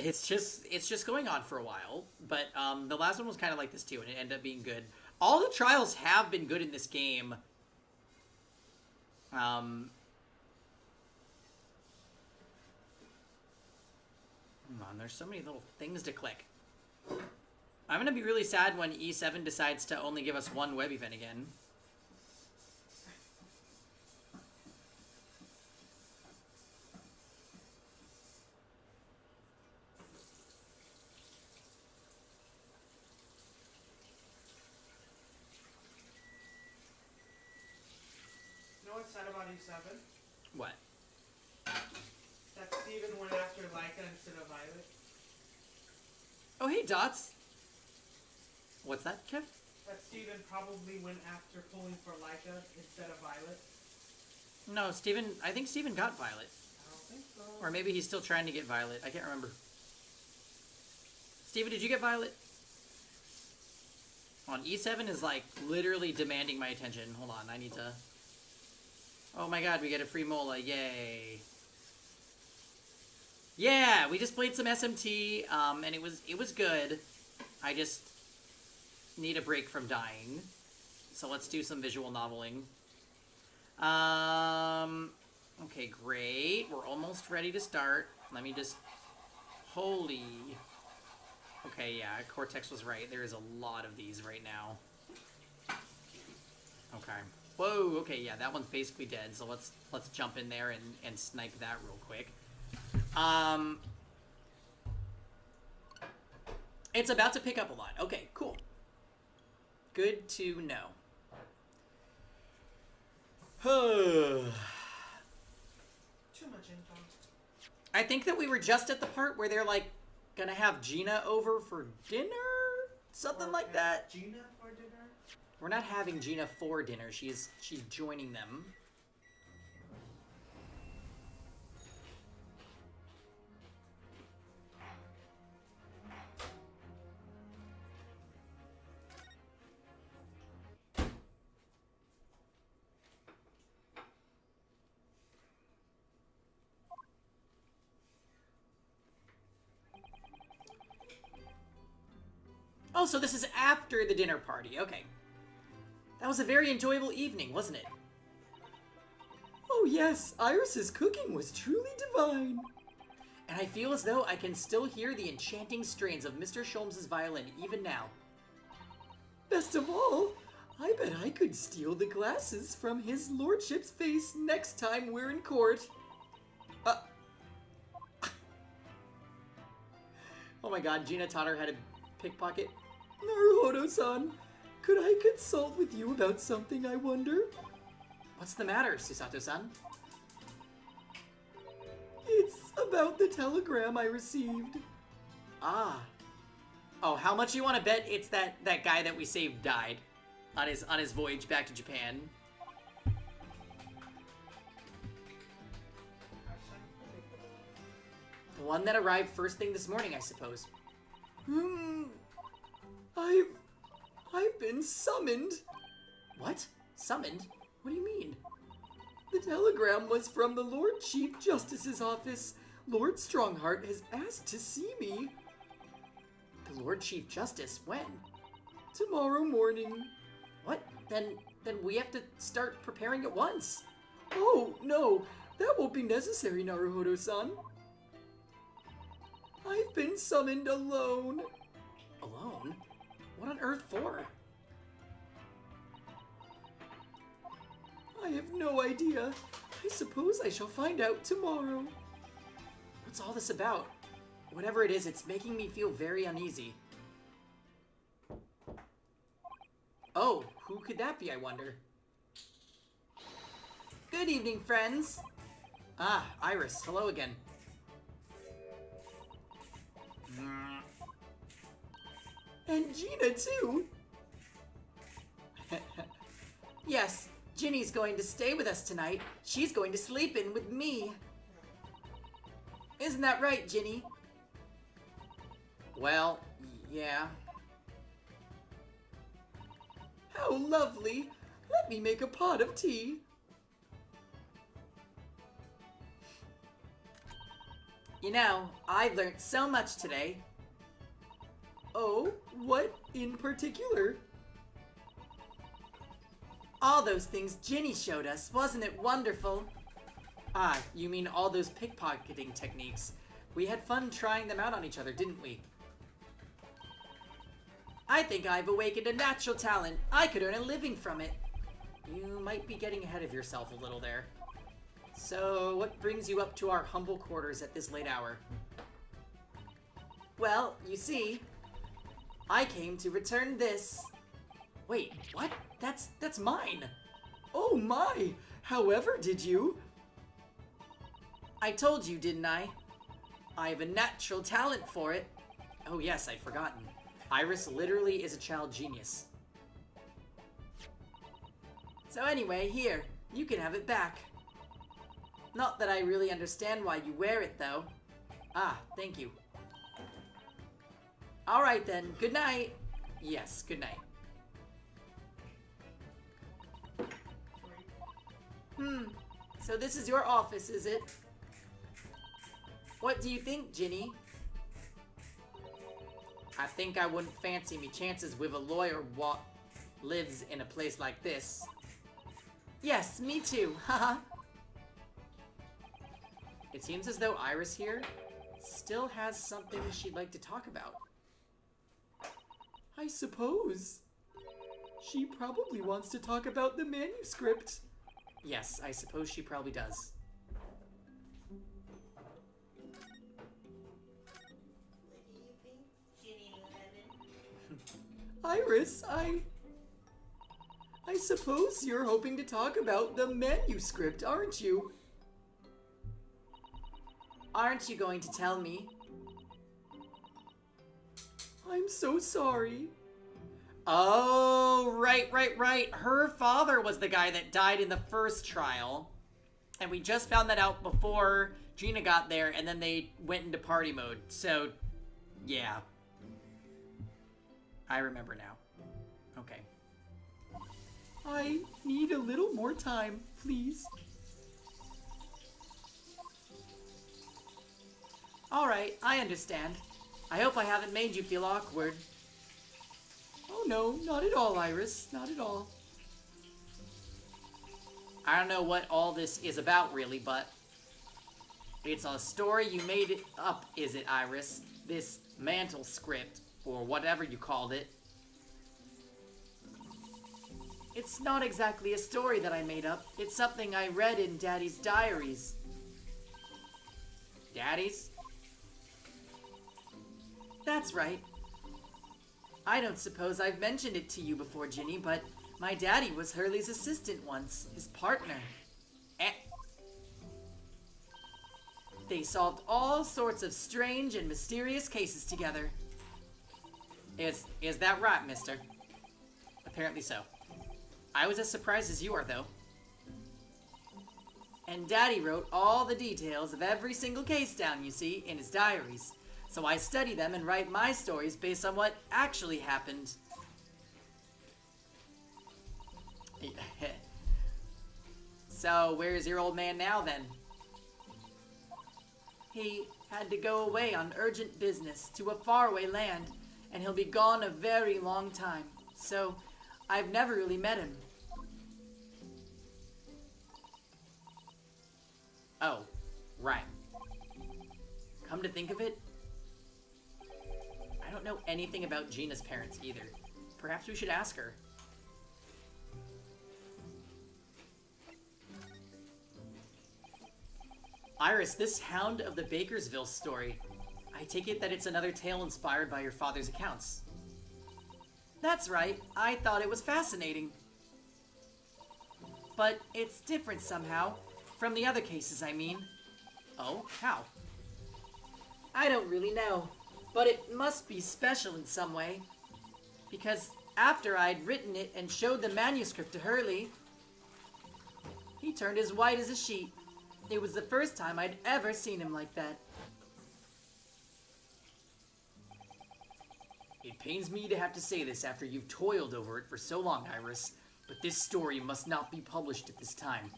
It's just going on for a while, but the last one was kind of like this too, and it ended up being good. All the trials have been good in this game. Come on, there's so many little things to click. I'm gonna be really sad when E7 decides to only give us one web event again. You know what's sad about E7? What? That Steven went after Leica instead of Violet. Oh, hey, Dots. What's that, Kev? That Steven probably went after pulling for Leica instead of Violet. No, Steven. I think Steven got Violet. I don't think so. Or maybe he's still trying to get Violet. I can't remember. Steven, did you get Violet? On E7 is like literally demanding my attention. Hold on, I need to... Oh my god, we get a free Mola. Yay. Yeah, we just played some SMT, and it was good. I just need a break from dying. So let's do some visual noveling. Okay, great. We're almost ready to start. Let me just... Holy... Okay, yeah, Cortex was right. There is a lot of these right now. Okay. Whoa, okay, yeah, that one's basically dead, so let's jump in there and snipe that real quick. It's about to pick up a lot. Okay, cool. Good to know. Too much info. I think that we were just at the part where they're like gonna have Gina over for dinner? Something like that. Gina for dinner? We're not having Gina for dinner. She's joining them. Oh, so this is after the dinner party. Okay. That was a very enjoyable evening, wasn't it? Oh yes, Iris's cooking was truly divine. And I feel as though I can still hear the enchanting strains of Mr. Sholmes' violin even now. Best of all, I bet I could steal the glasses from his lordship's face next time we're in court. Oh my god, Gina taught her how to pickpocket. Naruhodo-san, could I consult with you about something, I wonder? What's the matter, Susato-san? It's about the telegram I received. Ah. Oh, how much you want to bet it's that guy that we saved died on his voyage back to Japan? The one that arrived first thing this morning, I suppose. I've been summoned. What? Summoned? What do you mean? The telegram was from the Lord Chief Justice's office. Lord Strongheart has asked to see me. The Lord Chief Justice? When? Tomorrow morning. What? Then we have to start preparing at once. Oh, no. That won't be necessary, Naruhodo-san. I've been summoned alone. Alone? What on earth for? I have no idea. I suppose I shall find out tomorrow. What's all this about? Whatever it is, it's making me feel very uneasy. Oh, who could that be, I wonder? Good evening, friends. Ah, Iris, hello again. And Gina, too. Yes, Ginny's going to stay with us tonight. She's going to sleep in with me. Isn't that right, Ginny? Well, yeah. How lovely. Let me make a pot of tea. You know, I've learned so much today. Oh, what in particular? All those things Ginny showed us, wasn't it wonderful? Ah, you mean all those pickpocketing techniques. We had fun trying them out on each other, didn't we? I think I've awakened a natural talent. I could earn a living from it. You might be getting ahead of yourself a little there. So, what brings you up to our humble quarters at this late hour? Well, you see, I came to return this. Wait, what? That's mine. Oh my! However did you? I told you, didn't I? I have a natural talent for it. Oh yes, I'd forgotten. Iris literally is a child genius. So anyway, here, you can have it back. Not that I really understand why you wear it, though. Ah, thank you. Alright then, good night. Yes, good night. So this is your office, is it? What do you think, Ginny? I think I wouldn't fancy me chances with a lawyer what lives in a place like this. Yes, me too, haha. It seems as though Iris here still has something she'd like to talk about. I suppose. She probably wants to talk about the manuscript. Yes, I suppose she probably does. What do you think, Ginny Lemon? Iris, I suppose you're hoping to talk about the manuscript, aren't you? Aren't you going to tell me? I'm so sorry. Oh, right. Her father was the guy that died in the first trial. And we just found that out before Gina got there, and then they went into party mode. So, yeah. I remember now. Okay. I need a little more time, please. Alright, I understand. I hope I haven't made you feel awkward. Oh no, not at all, Iris. Not at all. I don't know what all this is about, really, but it's a story you made it up, is it, Iris? This mantle script, or whatever you called it. It's not exactly a story that I made up. It's something I read in Daddy's diaries. Daddy's? That's right. I don't suppose I've mentioned it to you before, Ginny, but my daddy was Hurley's assistant once, his partner. They solved all sorts of strange and mysterious cases together. Is that right, mister? Apparently so. I was as surprised as you are, though. And Daddy wrote all the details of every single case down, you see, in his diaries. So I study them and write my stories based on what actually happened. So, where's your old man now, then? He had to go away on urgent business to a faraway land, and he'll be gone a very long time. So, I've never really met him. Oh, right. Come to think of it, I don't know anything about Gina's parents either. Perhaps we should ask her. Iris, this Hound of the Bakersville story, I take it that it's another tale inspired by your father's accounts. That's right. I thought it was fascinating. But it's different somehow. From the other cases, I mean. Oh, how? I don't really know. But it must be special in some way. Because after I'd written it and showed the manuscript to Hurley, he turned as white as a sheet. It was the first time I'd ever seen him like that. It pains me to have to say this after you've toiled over it for so long, Iris, but this story must not be published at this time,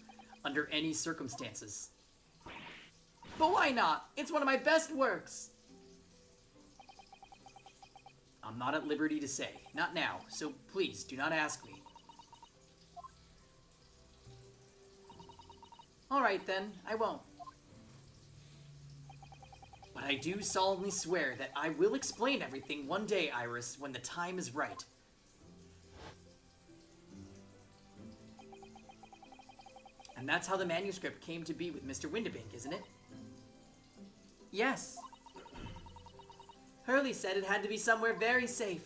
under any circumstances. But why not? It's one of my best works. I'm not at liberty to say. Not now, so please do not ask me. Alright then, I won't. But I do solemnly swear that I will explain everything one day, Iris, when the time is right. And that's how the manuscript came to be with Mr. Windibank, isn't it? Yes. Hurley said it had to be somewhere very safe.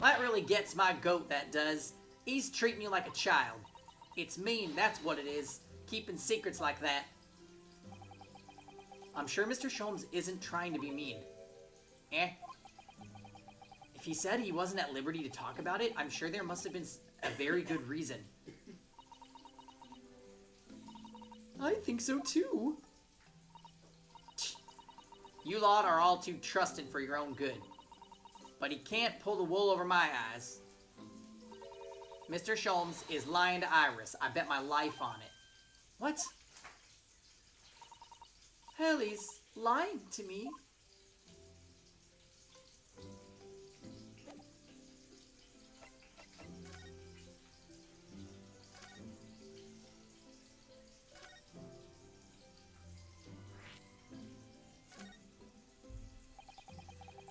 That really gets my goat, that does. He's treating you like a child. It's mean, that's what it is. Keeping secrets like that. I'm sure Mr. Sholmes isn't trying to be mean. If he said he wasn't at liberty to talk about it, I'm sure there must have been a very good reason. I think so too. You lot are all too trusting for your own good. But he can't pull the wool over my eyes. Mr. Sholmes is lying to Iris. I bet my life on it. What? Hurley's lying to me?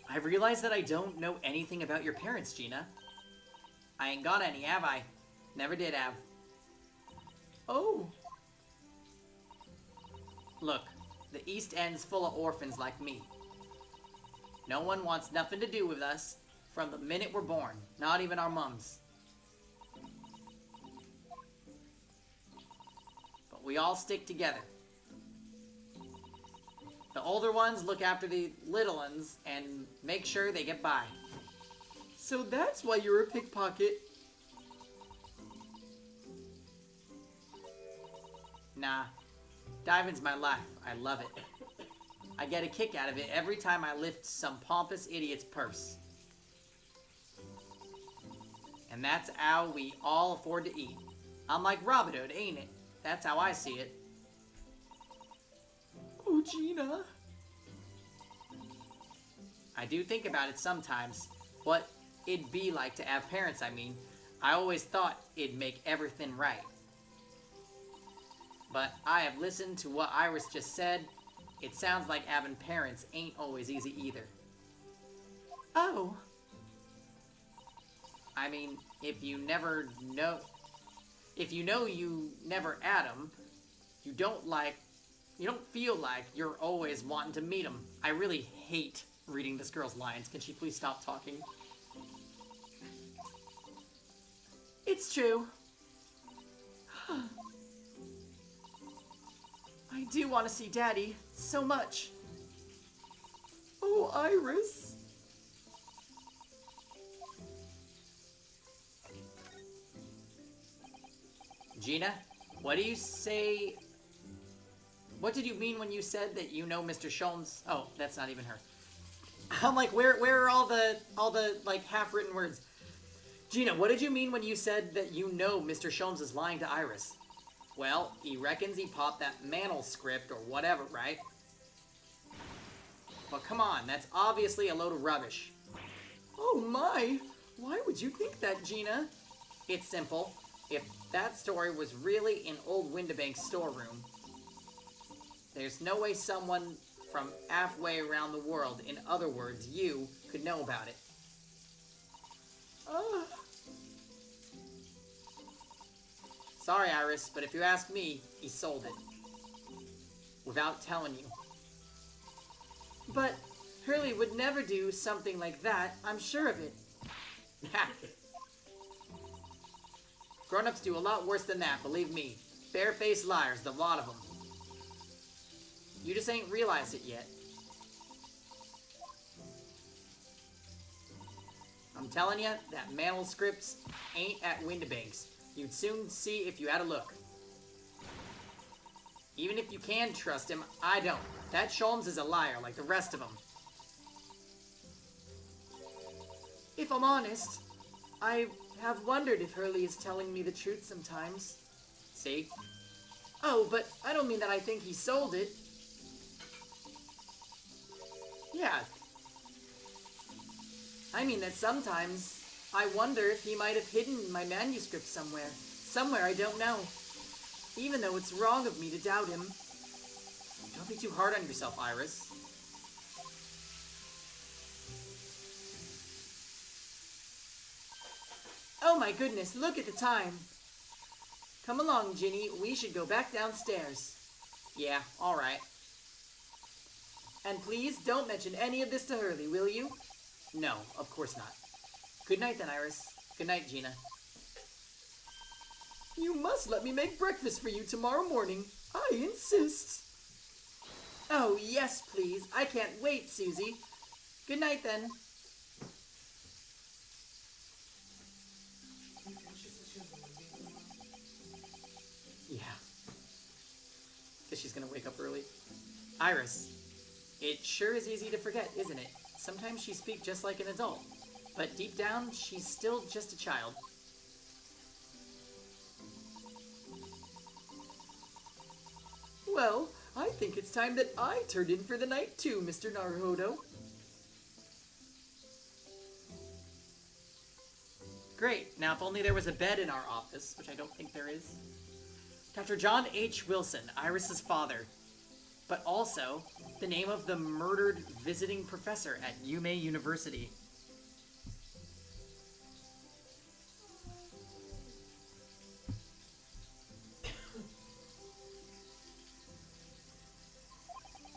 I've realized that I don't know anything about your parents, Gina. I ain't got any, have I? Never did have. Oh. Look, the East End's full of orphans like me. No one wants nothing to do with us from the minute we're born, not even our mums. But we all stick together. The older ones look after the little ones and make sure they get by. So that's why you're a pickpocket. Nah. Diving's my life. I love it. I get a kick out of it every time I lift some pompous idiot's purse. And that's how we all afford to eat. I'm like Robin Hood, ain't it? That's how I see it. Oh, Gina. I do think about it sometimes. What it'd be like to have parents, I mean. I always thought it'd make everything right. But I have listened to what Iris just said. It sounds like having parents ain't always easy either. Oh. I mean, if you know you never had 'em, you don't feel like you're always wanting to meet them. I really hate reading this girl's lines. Can she please stop talking? It's true. I do want to see Daddy so much. Oh, Iris. Gina, what do you say? What did you mean when you said that you know Mr. Sholmes? Oh, that's not even her. I'm like, where are all the like half-written words? Gina, what did you mean when you said that you know Mr. Sholmes is lying to Iris? Well, he reckons he popped that manuscript or whatever, right? But come on, that's obviously a load of rubbish. Oh my! Why would you think that, Gina? It's simple. If that story was really in old Windibank's storeroom, there's no way someone from halfway around the world, in other words, you, could know about it. Sorry, Iris, but if you ask me, he sold it. Without telling you. But Hurley would never do something like that, I'm sure of it. Grown-ups do a lot worse than that, believe me. Bare-faced liars, the lot of them. You just ain't realized it yet. I'm telling you, that manuscripts ain't at Windibank's. You'd soon see if you had a look. Even if you can trust him, I don't. That Sholmes is a liar, like the rest of them. If I'm honest, I have wondered if Hurley is telling me the truth sometimes. See? Oh, but I don't mean that I think he sold it. Yeah. I mean that sometimes I wonder if he might have hidden my manuscript somewhere. Somewhere I don't know. Even though it's wrong of me to doubt him. Don't be too hard on yourself, Iris. Oh my goodness, look at the time. Come along, Ginny. We should go back downstairs. Yeah, alright. And please don't mention any of this to Hurley, will you? No, of course not. Good night then, Iris. Good night, Gina. You must let me make breakfast for you tomorrow morning. I insist. Oh, yes, please. I can't wait, Susie. Good night then. She said she was leaving tomorrow. Yeah. Guess she's gonna wake up early. Iris. It sure is easy to forget, isn't it? Sometimes she speaks just like an adult. But deep down, she's still just a child. Well, I think it's time that I turned in for the night too, Mr. Naruhodo. Great. Now, if only there was a bed in our office, which I don't think there is. Dr. John H. Wilson, Iris's father. But also, the name of the murdered visiting professor at Yume University.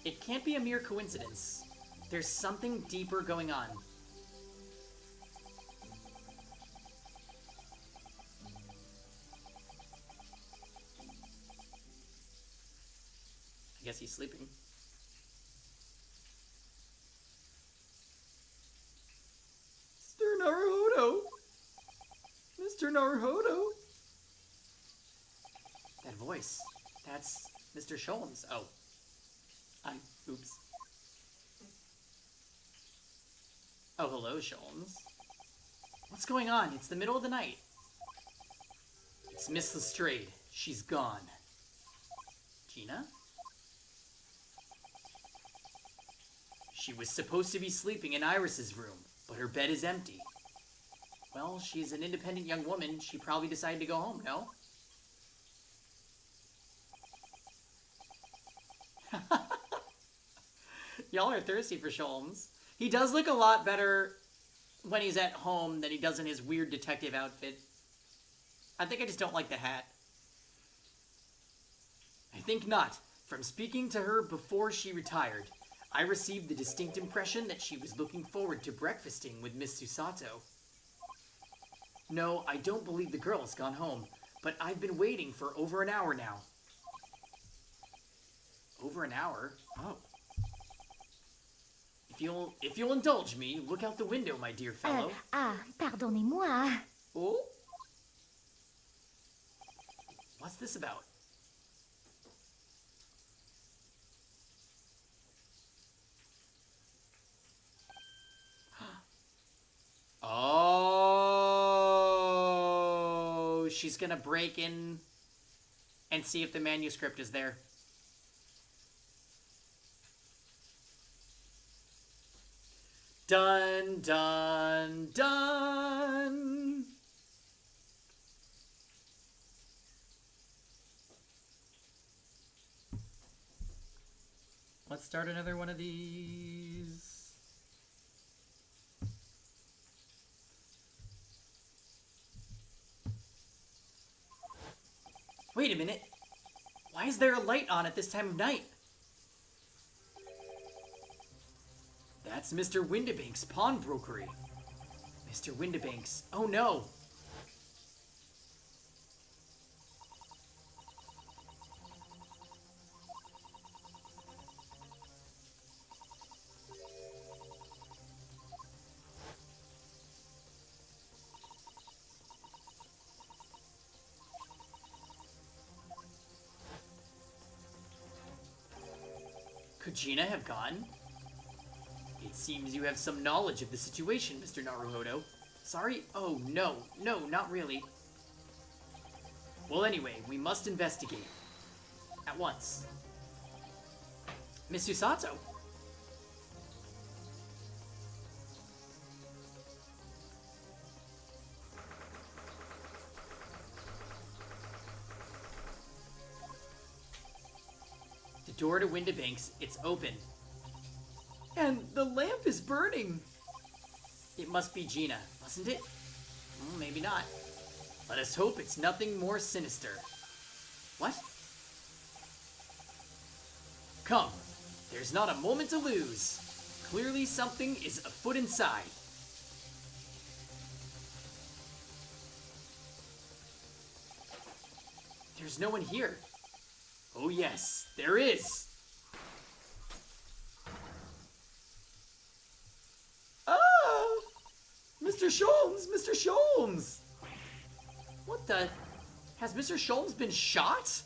It can't be a mere coincidence. There's something deeper going on. I guess he's sleeping. Mr. Naruhodo! Mr. Naruhodo! That voice. That's Mr. Sholmes. Oh. Oops. Oh, hello, Sholmes. What's going on? It's the middle of the night. It's Miss Lestrade. She's gone. Gina? She was supposed to be sleeping in Iris's room, but her bed is empty. Well, she's an independent young woman. She probably decided to go home, no? Y'all are thirsty for Sholmes. He does look a lot better when he's at home than he does in his weird detective outfit. I think I just don't like the hat. I think not. From speaking to her before she retired, I received the distinct impression that she was looking forward to breakfasting with Miss Susato. No, I don't believe the girl has gone home, but I've been waiting for over an hour now. Over an hour? Oh. If you'll indulge me, look out the window, my dear fellow. Pardonnez-moi. Oh? What's this about? Oh, she's gonna break in and see if the manuscript is there. Dun, dun, dun. Let's start another one of these. Wait a minute. Why is there a light on at this time of night? That's Mr. Windibank's pawnbrokery. Mr. Windibank's. Oh no. Could Gina have gone? It seems you have some knowledge of the situation, Mr. Naruhodo. Sorry? Oh, no, not really. Well, anyway, we must investigate. at once. Miss Susato. The door to Windibanks, it's open. And the lamp is burning. It must be Gina, mustn't it? Well, maybe not. Let us hope it's nothing more sinister. What? Come, there's not a moment to lose. Clearly something is afoot inside. There's no one here. Oh yes, there is. Oh! Mr. Sholmes! Mr. Sholmes! What the? Has Mr. Sholmes been shot?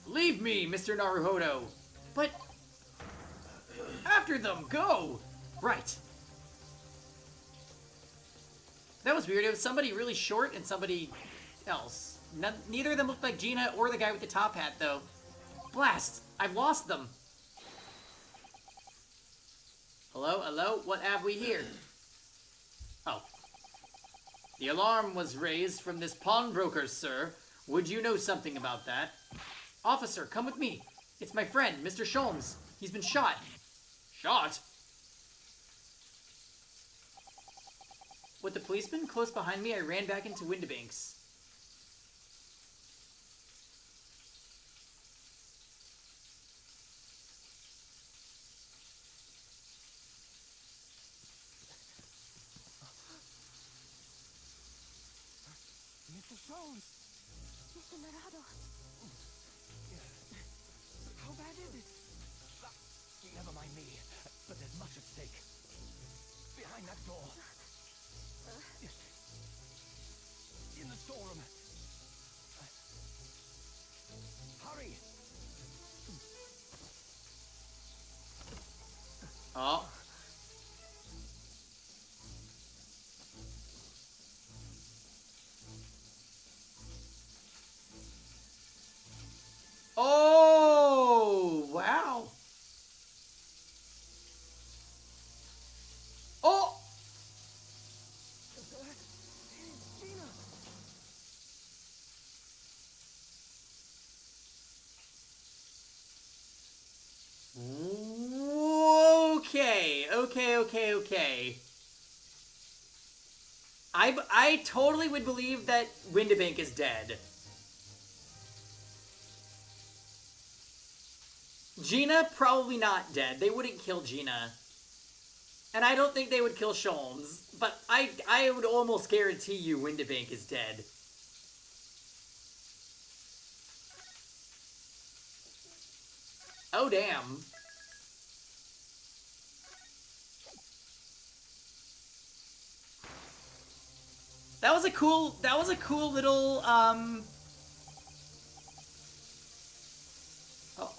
Leave me, Mr. Naruhodo. But... after them, go! Right. That was weird. It was somebody really short and somebody else. Neither of them looked like Gina or the guy with the top hat, though. Blast! I've lost them. Hello? Hello? What have we here? Oh. The alarm was raised from this pawnbroker, sir. Would you know something about that? Officer, come with me. It's my friend, Mr. Sholmes. He's been shot. Shot? With the policeman close behind me, I ran back into Windibanks. Mr. Sholmes! Mr. Narado. How bad is it? Never mind me, but there's much at stake. Behind that door. In the storeroom. Hurry! Oh. Oh, wow. Oh! Gina! Okay. I totally would believe that Windibank is dead. Gina, probably not dead. They wouldn't kill Gina. And I don't think they would kill Sholmes. But I would almost guarantee you Windibank is dead. Oh, damn. That was a cool little, Oh.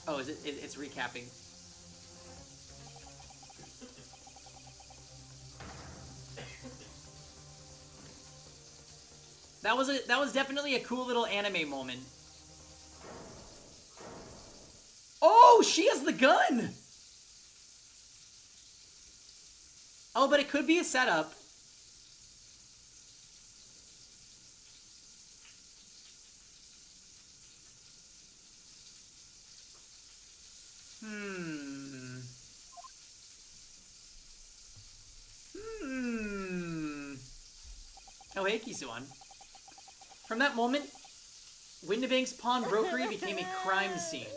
Oh, is it? It's recapping. That was definitely a cool little anime moment. Oh, she has the gun! Oh, but it could be a setup. Oh, hey, Kisuan. From that moment, Windibank's pawnbrokery became a crime scene.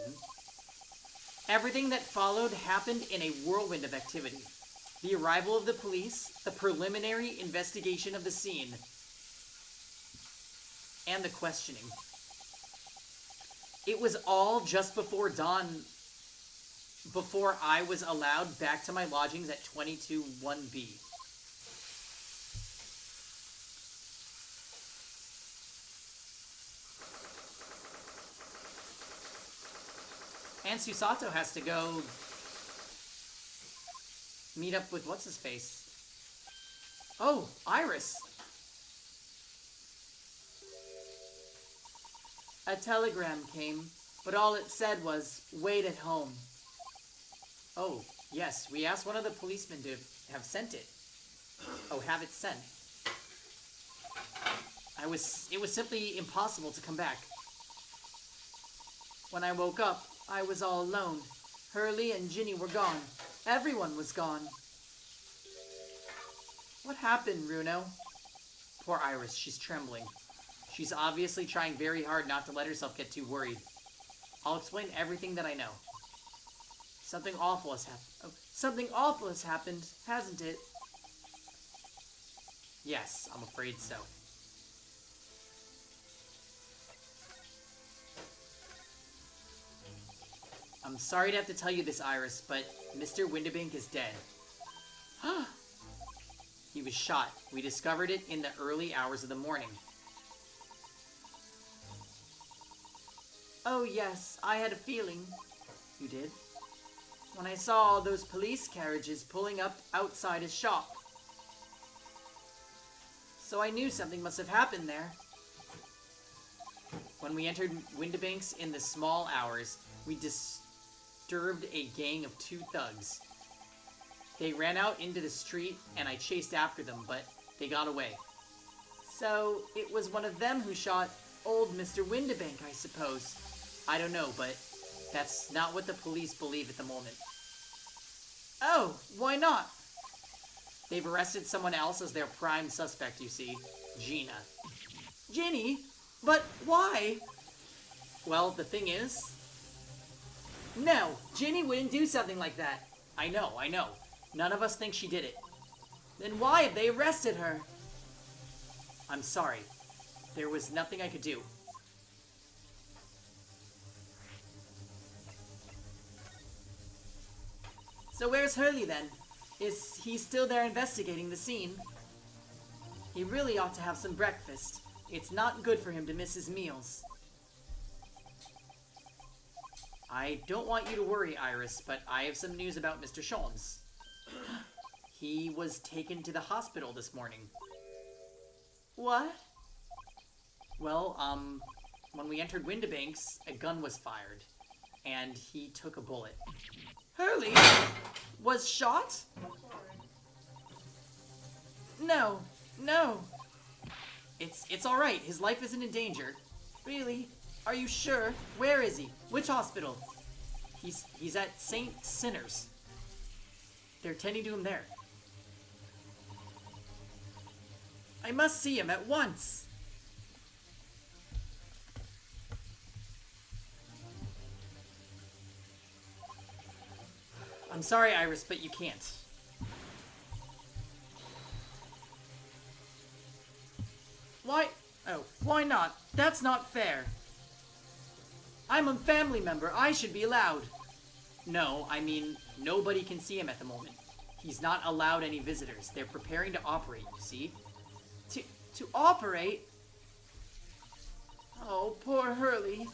Everything that followed happened in a whirlwind of activity. The arrival of the police, the preliminary investigation of the scene, and the questioning. It was all just before dawn, before I was allowed back to my lodgings at 22-1B. And Susato has to go meet up with what's-his-face. Oh, Iris. A telegram came, but all it said was, wait at home. Oh, yes, we asked one of the policemen to have sent it. Oh, have it sent. It was simply impossible to come back. When I woke up, I was all alone. Hurley and Ginny were gone. Everyone was gone. What happened, Runo? Poor Iris, she's trembling. She's obviously trying very hard not to let herself get too worried. I'll explain everything that I know. Something awful has happened. Oh, something awful has happened, hasn't it? Yes, I'm afraid so. I'm sorry to have to tell you this, Iris, but Mr. Windibank is dead. He was shot. We discovered it in the early hours of the morning. Oh yes, I had a feeling. You did? When I saw all those police carriages pulling up outside his shop. So I knew something must have happened there. When we entered Windibank's in the small hours, we disturbed a gang of 2 thugs. They ran out into the street, and I chased after them, but they got away. So, it was one of them who shot old Mr. Windibank, I suppose. I don't know, but that's not what the police believe at the moment. Oh, why not? They've arrested someone else as their prime suspect, you see. Gina. Ginny? But why? Well, the thing is... No, Ginny wouldn't do something like that. I know. None of us think she did it. Then why have they arrested her? I'm sorry. There was nothing I could do. So where's Hurley then? Is he still there investigating the scene? He really ought to have some breakfast. It's not good for him to miss his meals. I don't want you to worry, Iris, but I have some news about Mr. Sholmes. He was taken to the hospital this morning. What? Well, when we entered Windibank's, a gun was fired, and he took a bullet. Hurley was shot? No. It's all right. His life isn't in danger. Really? Are you sure? Where is he? Which hospital? He's at St. Sinner's. They're tending to him there. I must see him at once. I'm sorry, Iris, but you can't. Why? Oh, why not? That's not fair. I'm a family member. I should be allowed. No, I mean, nobody can see him at the moment. He's not allowed any visitors. They're preparing to operate, you see? To operate? Oh, poor Hurley.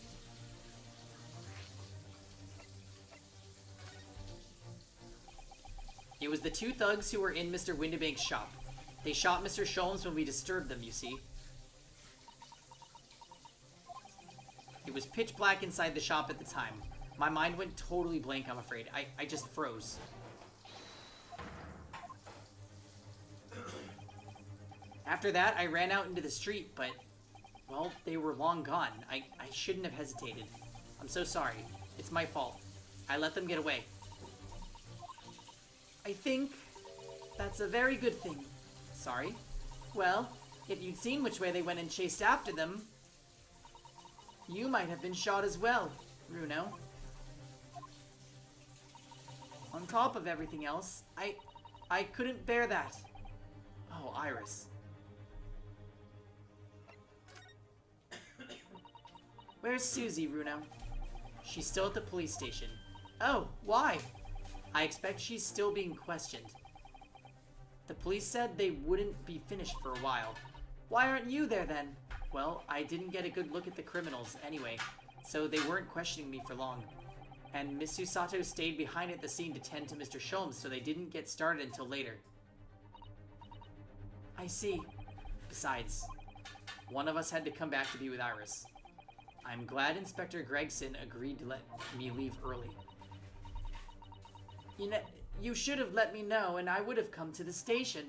It was the 2 thugs who were in Mr. Windibank's shop. They shot Mr. Sholmes when we disturbed them, you see. It was pitch black inside the shop at the time. My mind went totally blank, I'm afraid. I just froze. After that, I ran out into the street, but, well, they were long gone. I shouldn't have hesitated. I'm so sorry. It's my fault. I let them get away. I think that's a very good thing. Sorry? Well, if you'd seen which way they went and chased after them, you might have been shot as well, Runo. On top of everything else, I couldn't bear that. Oh, Iris. Where's Susie, Runo? She's still at the police station. Oh, why? I expect she's still being questioned. The police said they wouldn't be finished for a while. Why aren't you there then? Well, I didn't get a good look at the criminals anyway, so they weren't questioning me for long. And Miss Susato stayed behind at the scene to tend to Mr. Sholmes, so they didn't get started until later. I see. Besides, one of us had to come back to be with Iris. I'm glad Inspector Gregson agreed to let me leave early. You know, you should have let me know and I would have come to the station.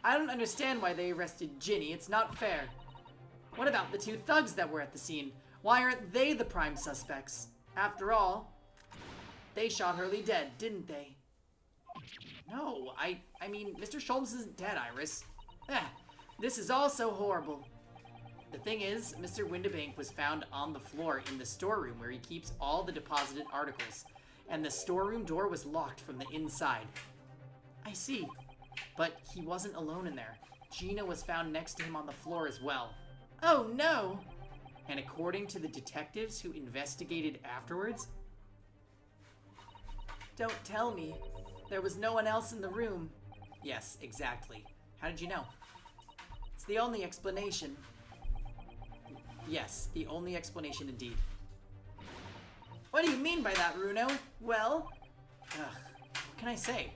I don't understand why they arrested Ginny. It's not fair. What about the two thugs that were at the scene? Why aren't they the prime suspects? After all, they shot Hurley dead, didn't they? No, I mean, Mr. Sholmes isn't dead, Iris. This is all so horrible. The thing is, Mr. Windibank was found on the floor in the storeroom where he keeps all the deposited articles, and the storeroom door was locked from the inside. I see. But he wasn't alone in there. Gina was found next to him on the floor as well. Oh no! And according to the detectives who investigated afterwards... Don't tell me. There was no one else in the room. Yes, exactly. How did you know? It's the only explanation. Yes, the only explanation indeed. What do you mean by that, Runo? Well... what can I say?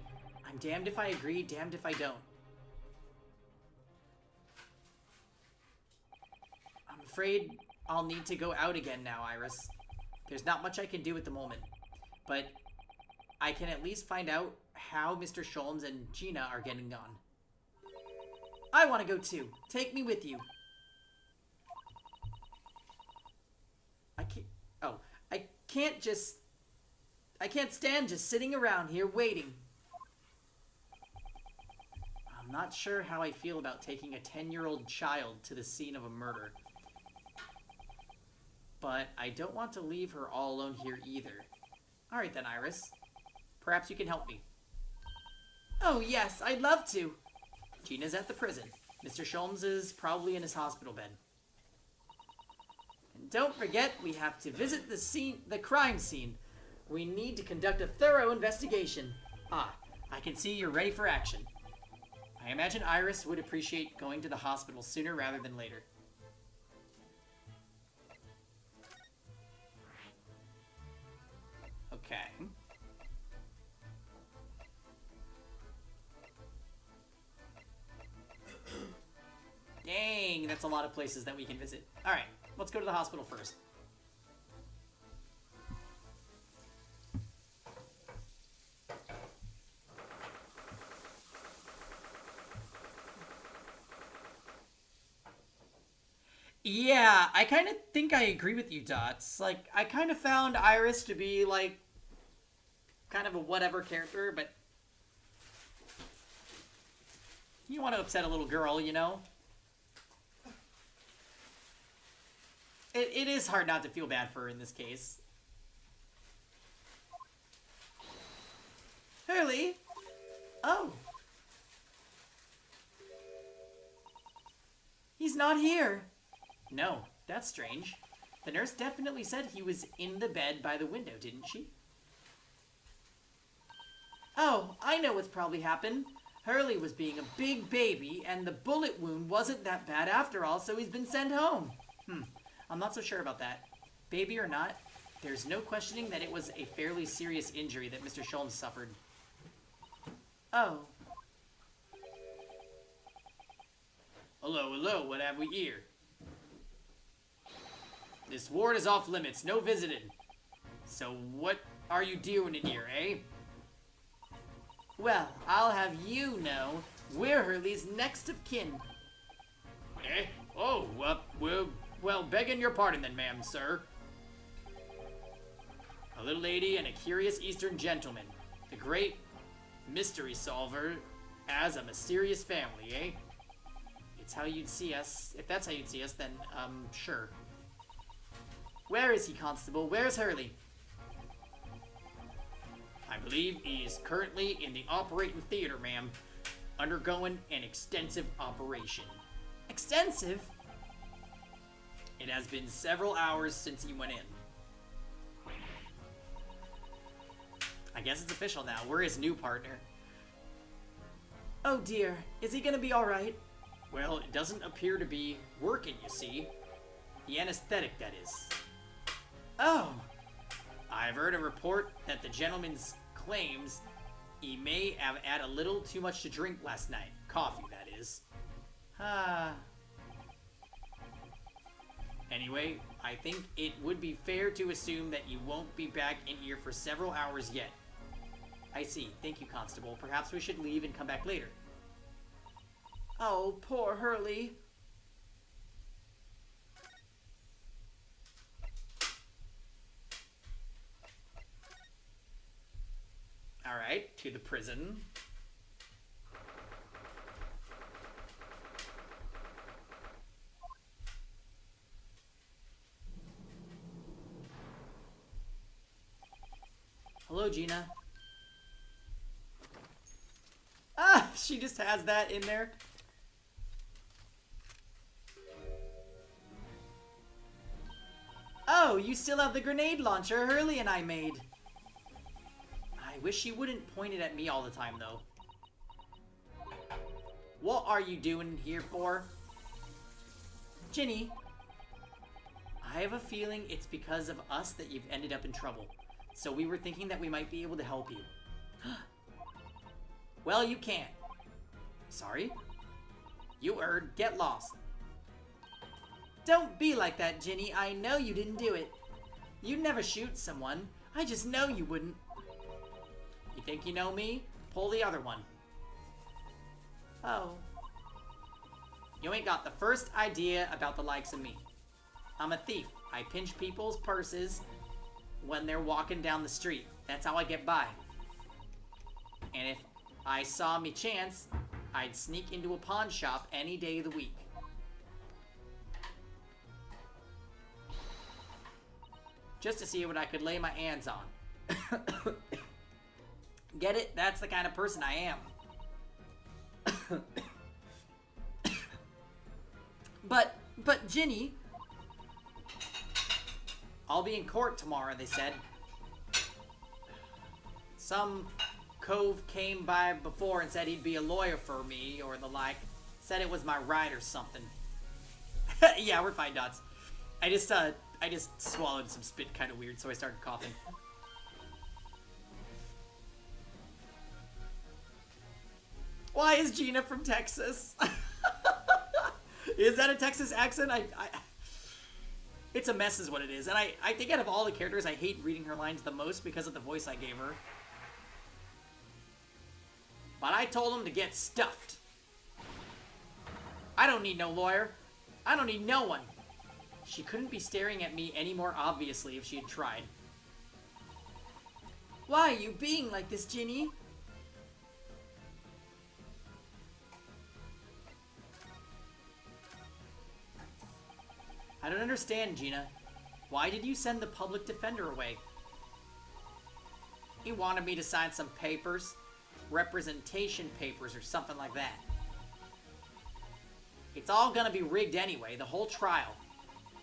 I'm damned if I agree, damned if I don't. I'm afraid I'll need to go out again now, Iris. There's not much I can do at the moment, but I can at least find out how Mr. Sholmes and Gina are getting on. I want to go too. Take me with you. I can't stand just sitting around here waiting. I'm not sure how I feel about taking a 10-year-old child to the scene of a murder. But I don't want to leave her all alone here either. Alright then, Iris. Perhaps you can help me. Oh yes, I'd love to. Gina's at the prison. Mr. Sholmes is probably in his hospital bed. And don't forget, we have to visit the crime scene. We need to conduct a thorough investigation. Ah, I can see you're ready for action. I imagine Iris would appreciate going to the hospital sooner rather than later. Okay. Dang, that's a lot of places that we can visit. Alright, let's go to the hospital first. Yeah, I kind of think I agree with you, Dots. Like, I kind of found Iris to be, like, kind of a whatever character, but you want to upset a little girl, you know? It is hard not to feel bad for her in this case. Hurley? Oh. He's not here. No, that's strange. The nurse definitely said he was in the bed by the window, didn't she? Oh, I know what's probably happened. Hurley was being a big baby, and the bullet wound wasn't that bad after all, so he's been sent home. I'm not so sure about that. Baby or not, there's no questioning that it was a fairly serious injury that Mr. Sholmes suffered. Oh. Hello, what have we here? This ward is off limits, no visiting. So what are you doing in here, eh? Well, I'll have you know, we're Hurley's next of kin. Eh? Oh, well, begging your pardon then, ma'am, sir. A little lady and a curious Eastern gentleman. The great mystery solver as a mysterious family, eh? It's how you'd see us. If that's how you'd see us, then, sure. Where is he, Constable? Where's Hurley? I believe he is currently in the operating theater, ma'am, undergoing an extensive operation. Extensive? It has been several hours since he went in. I guess it's official now. We're his new partner. Oh dear, is he gonna be alright? Well, it doesn't appear to be working, you see. The anesthetic, that is. Oh! I've heard a report that the gentleman's claims He may have had a little too much to drink last night. Coffee, that is. Anyway, I think it would be fair to assume that you won't be back in here for several hours yet. I see. Thank you, Constable. Perhaps we should leave and come back later. Oh, poor Hurley. Alright, to the prison. Hello, Gina. Ah, she just has that in there. Oh, you still have the grenade launcher Hurley and I made. I wish she wouldn't point it at me all the time, though. What are you doing here for? Ginny, I have a feeling it's because of us that you've ended up in trouble. So we were thinking that we might be able to help you. Well, you can't. Sorry? You heard, get lost. Don't be like that, Ginny. I know you didn't do it. You'd never shoot someone. I just know you wouldn't. You think you know me? Pull the other one. Oh. You ain't got the first idea about the likes of me. I'm a thief. I pinch people's purses when they're walking down the street. That's how I get by. And if I saw me chance, I'd sneak into a pawn shop any day of the week. Just to see what I could lay my hands on. Get it? That's the kind of person I am. But Ginny, I'll be in court tomorrow, they said. Some cove came by before and said he'd be a lawyer for me, or the like. Said it was my right or something. Yeah, we're fine, Dots. I just swallowed some spit kind of weird, so I started coughing. Why is Gina from Texas? Is that a Texas accent? It's a mess is what it is. And I think out of all the characters, I hate reading her lines the most because of the voice I gave her. But I told him to get stuffed. I don't need no lawyer. I don't need no one. She couldn't be staring at me any more obviously if she had tried. Why are you being like this, Ginny? I don't understand, Gina. Why did you send the public defender away? He wanted me to sign some papers. Representation papers or something like that. It's all gonna be rigged anyway, the whole trial.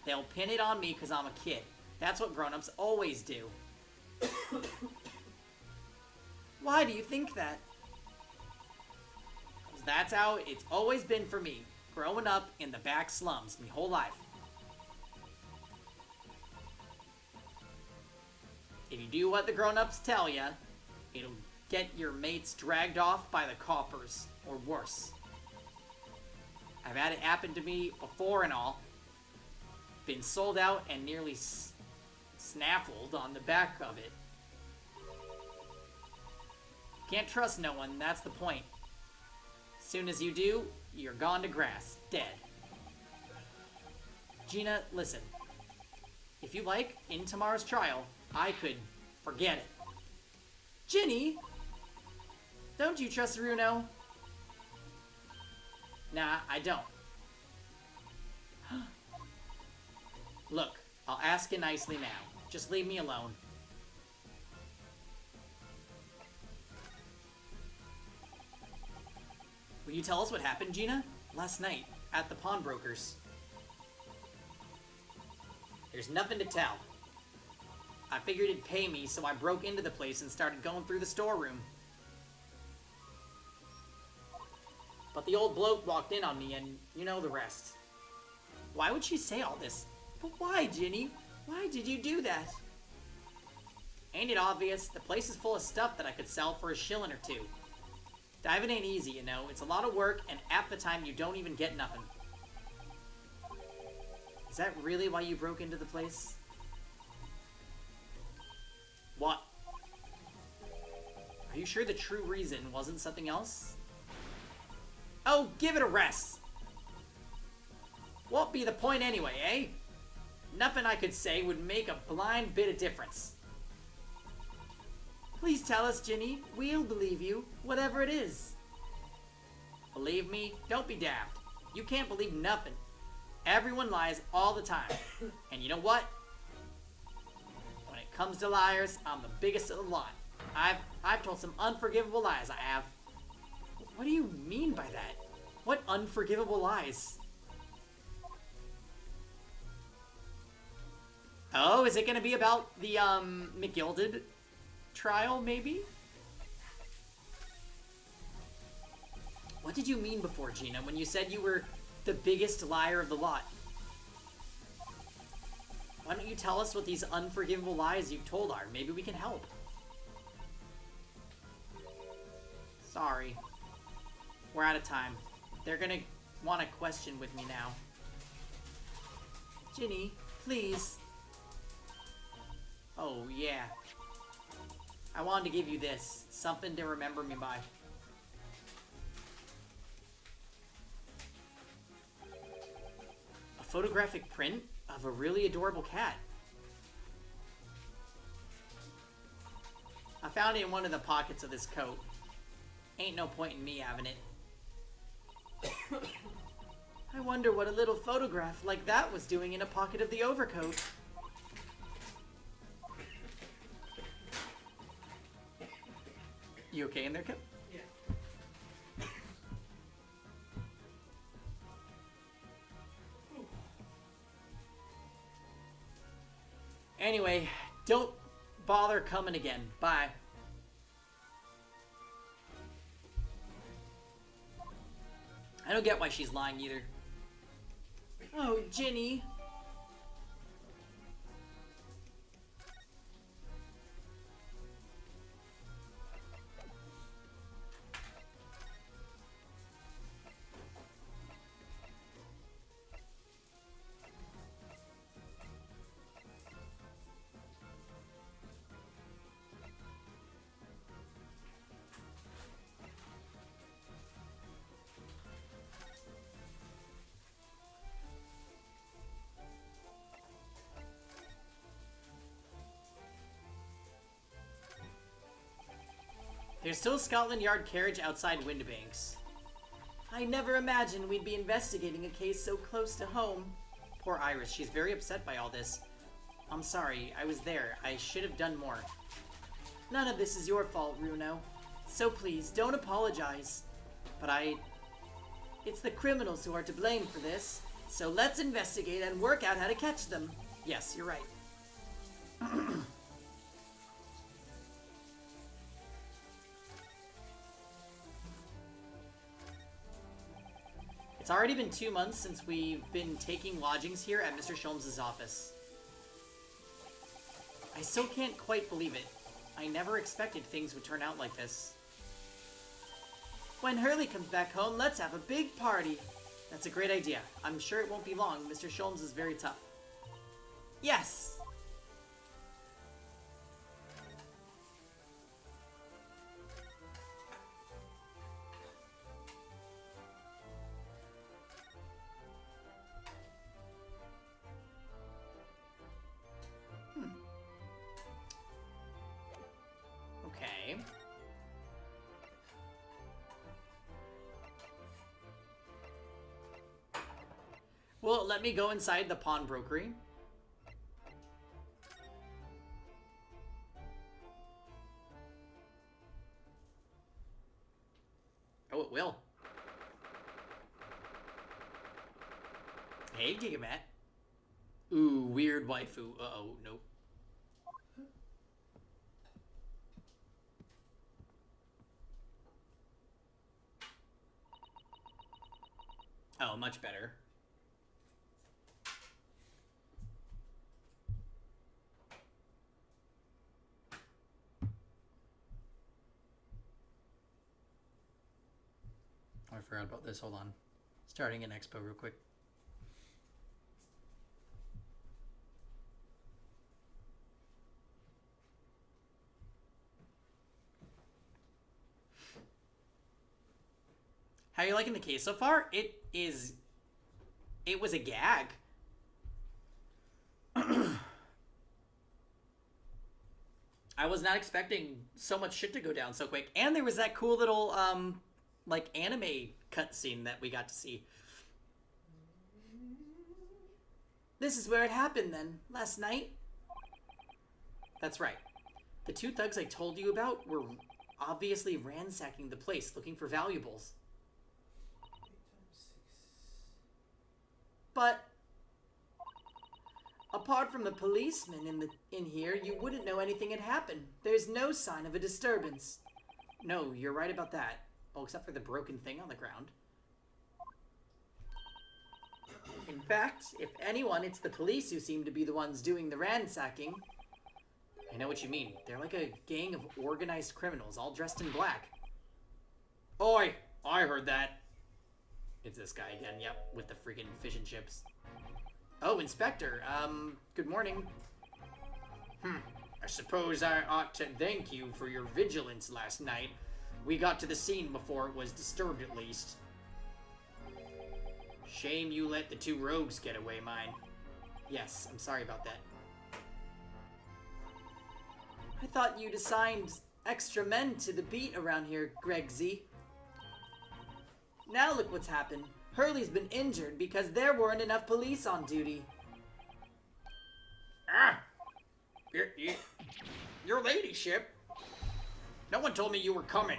They'll pin it on me because I'm a kid. That's what grown-ups always do. Why do you think that? 'Cause that's how it's always been for me, growing up in the back slums my whole life. If you do what the grown-ups tell you, it'll get your mates dragged off by the coppers, or worse. I've had it happen to me before and all. Been sold out and nearly snaffled on the back of it. Can't trust no one, that's the point. Soon as you do, you're gone to grass, dead. Gina, listen. If you like, in tomorrow's trial, I could forget it. Ginny! Don't you trust Runo? Nah, I don't. Look, I'll ask you nicely now. Just leave me alone. Will you tell us what happened, Gina? Last night, at the pawnbroker's. There's nothing to tell. I figured it'd pay me, so I broke into the place and started going through the storeroom. But the old bloke walked in on me, and you know the rest. Why would she say all this? But why, Ginny? Why did you do that? Ain't it obvious? The place is full of stuff that I could sell for a shilling or two. Diving ain't easy, you know. It's a lot of work, and half the time you don't even get nothing. Is that really why you broke into the place? What? Are you sure the true reason wasn't something else? Oh, give it a rest! What be the point anyway, eh? Nothing I could say would make a blind bit of difference. Please tell us, Ginny. We'll believe you, whatever it is. Believe me? Don't be daft. You can't believe nothing. Everyone lies all the time. And you know what? When it comes to liars, I'm the biggest of the lot. I've told some unforgivable lies, I have. What do you mean by that? What unforgivable lies? Oh, is it gonna be about the, McGilded trial, maybe? What did you mean before, Gina, when you said you were the biggest liar of the lot? Why don't you tell us what these unforgivable lies you've told are? Maybe we can help. Sorry. We're out of time. They're gonna want a question with me now. Ginny, please. Oh, yeah. I wanted to give you this. Something to remember me by. A photographic print of a really adorable cat. I found it in one of the pockets of this coat. Ain't no point in me having it. I wonder what a little photograph like that was doing in a pocket of the overcoat. You okay in there, Kip? Yeah. Anyway, don't bother coming again. Bye. I don't get why she's lying either. Oh, Ginny. There's still a Scotland Yard carriage outside Windibanks. I never imagined we'd be investigating a case so close to home. Poor Iris, she's very upset by all this. I'm sorry, I was there. I should have done more. None of this is your fault, Runo. So please, don't apologize. But it's the criminals who are to blame for this. So let's investigate and work out how to catch them. Yes, you're right. It's already been 2 months since we've been taking lodgings here at Mr. Sholmes' office. I still can't quite believe it. I never expected things would turn out like this. When Hurley comes back home, let's have a big party. That's a great idea. I'm sure it won't be long. Mr. Sholmes is very tough. Yes! Okay. Well, let me go inside the pawnbrokery. Oh, it will. Hey, Gigamat. Ooh, weird waifu. Uh-oh, nope. Oh, much better. forgot about this. Hold on. Starting an expo real quick. How are you liking the case so far? It was a gag. I was not expecting so much shit to go down so quick. And there was that cool little, like, anime cutscene that we got to see. This is where it happened, then. Last night? That's right. The two thugs I told you about were obviously ransacking the place, looking for valuables. But apart from the policeman in here, you wouldn't know anything had happened. There's no sign of a disturbance. No, you're right about that. Oh, except for the broken thing on the ground. In fact, if anyone, it's the police who seem to be the ones doing the ransacking. I know what you mean. They're like a gang of organized criminals, all dressed in black. Oi! I heard that. It's this guy again, yep, with the freaking fish and chips. Oh, Inspector, good morning. I suppose I ought to thank you for your vigilance last night. We got to the scene before it was disturbed, at least. Shame you let the two rogues get away, mine. Yes, I'm sorry about that. I thought you'd assigned extra men to the beat around here, Greg Z. Now look what's happened. Hurley's been injured because there weren't enough police on duty. Ah! Your ladyship? No one told me you were coming.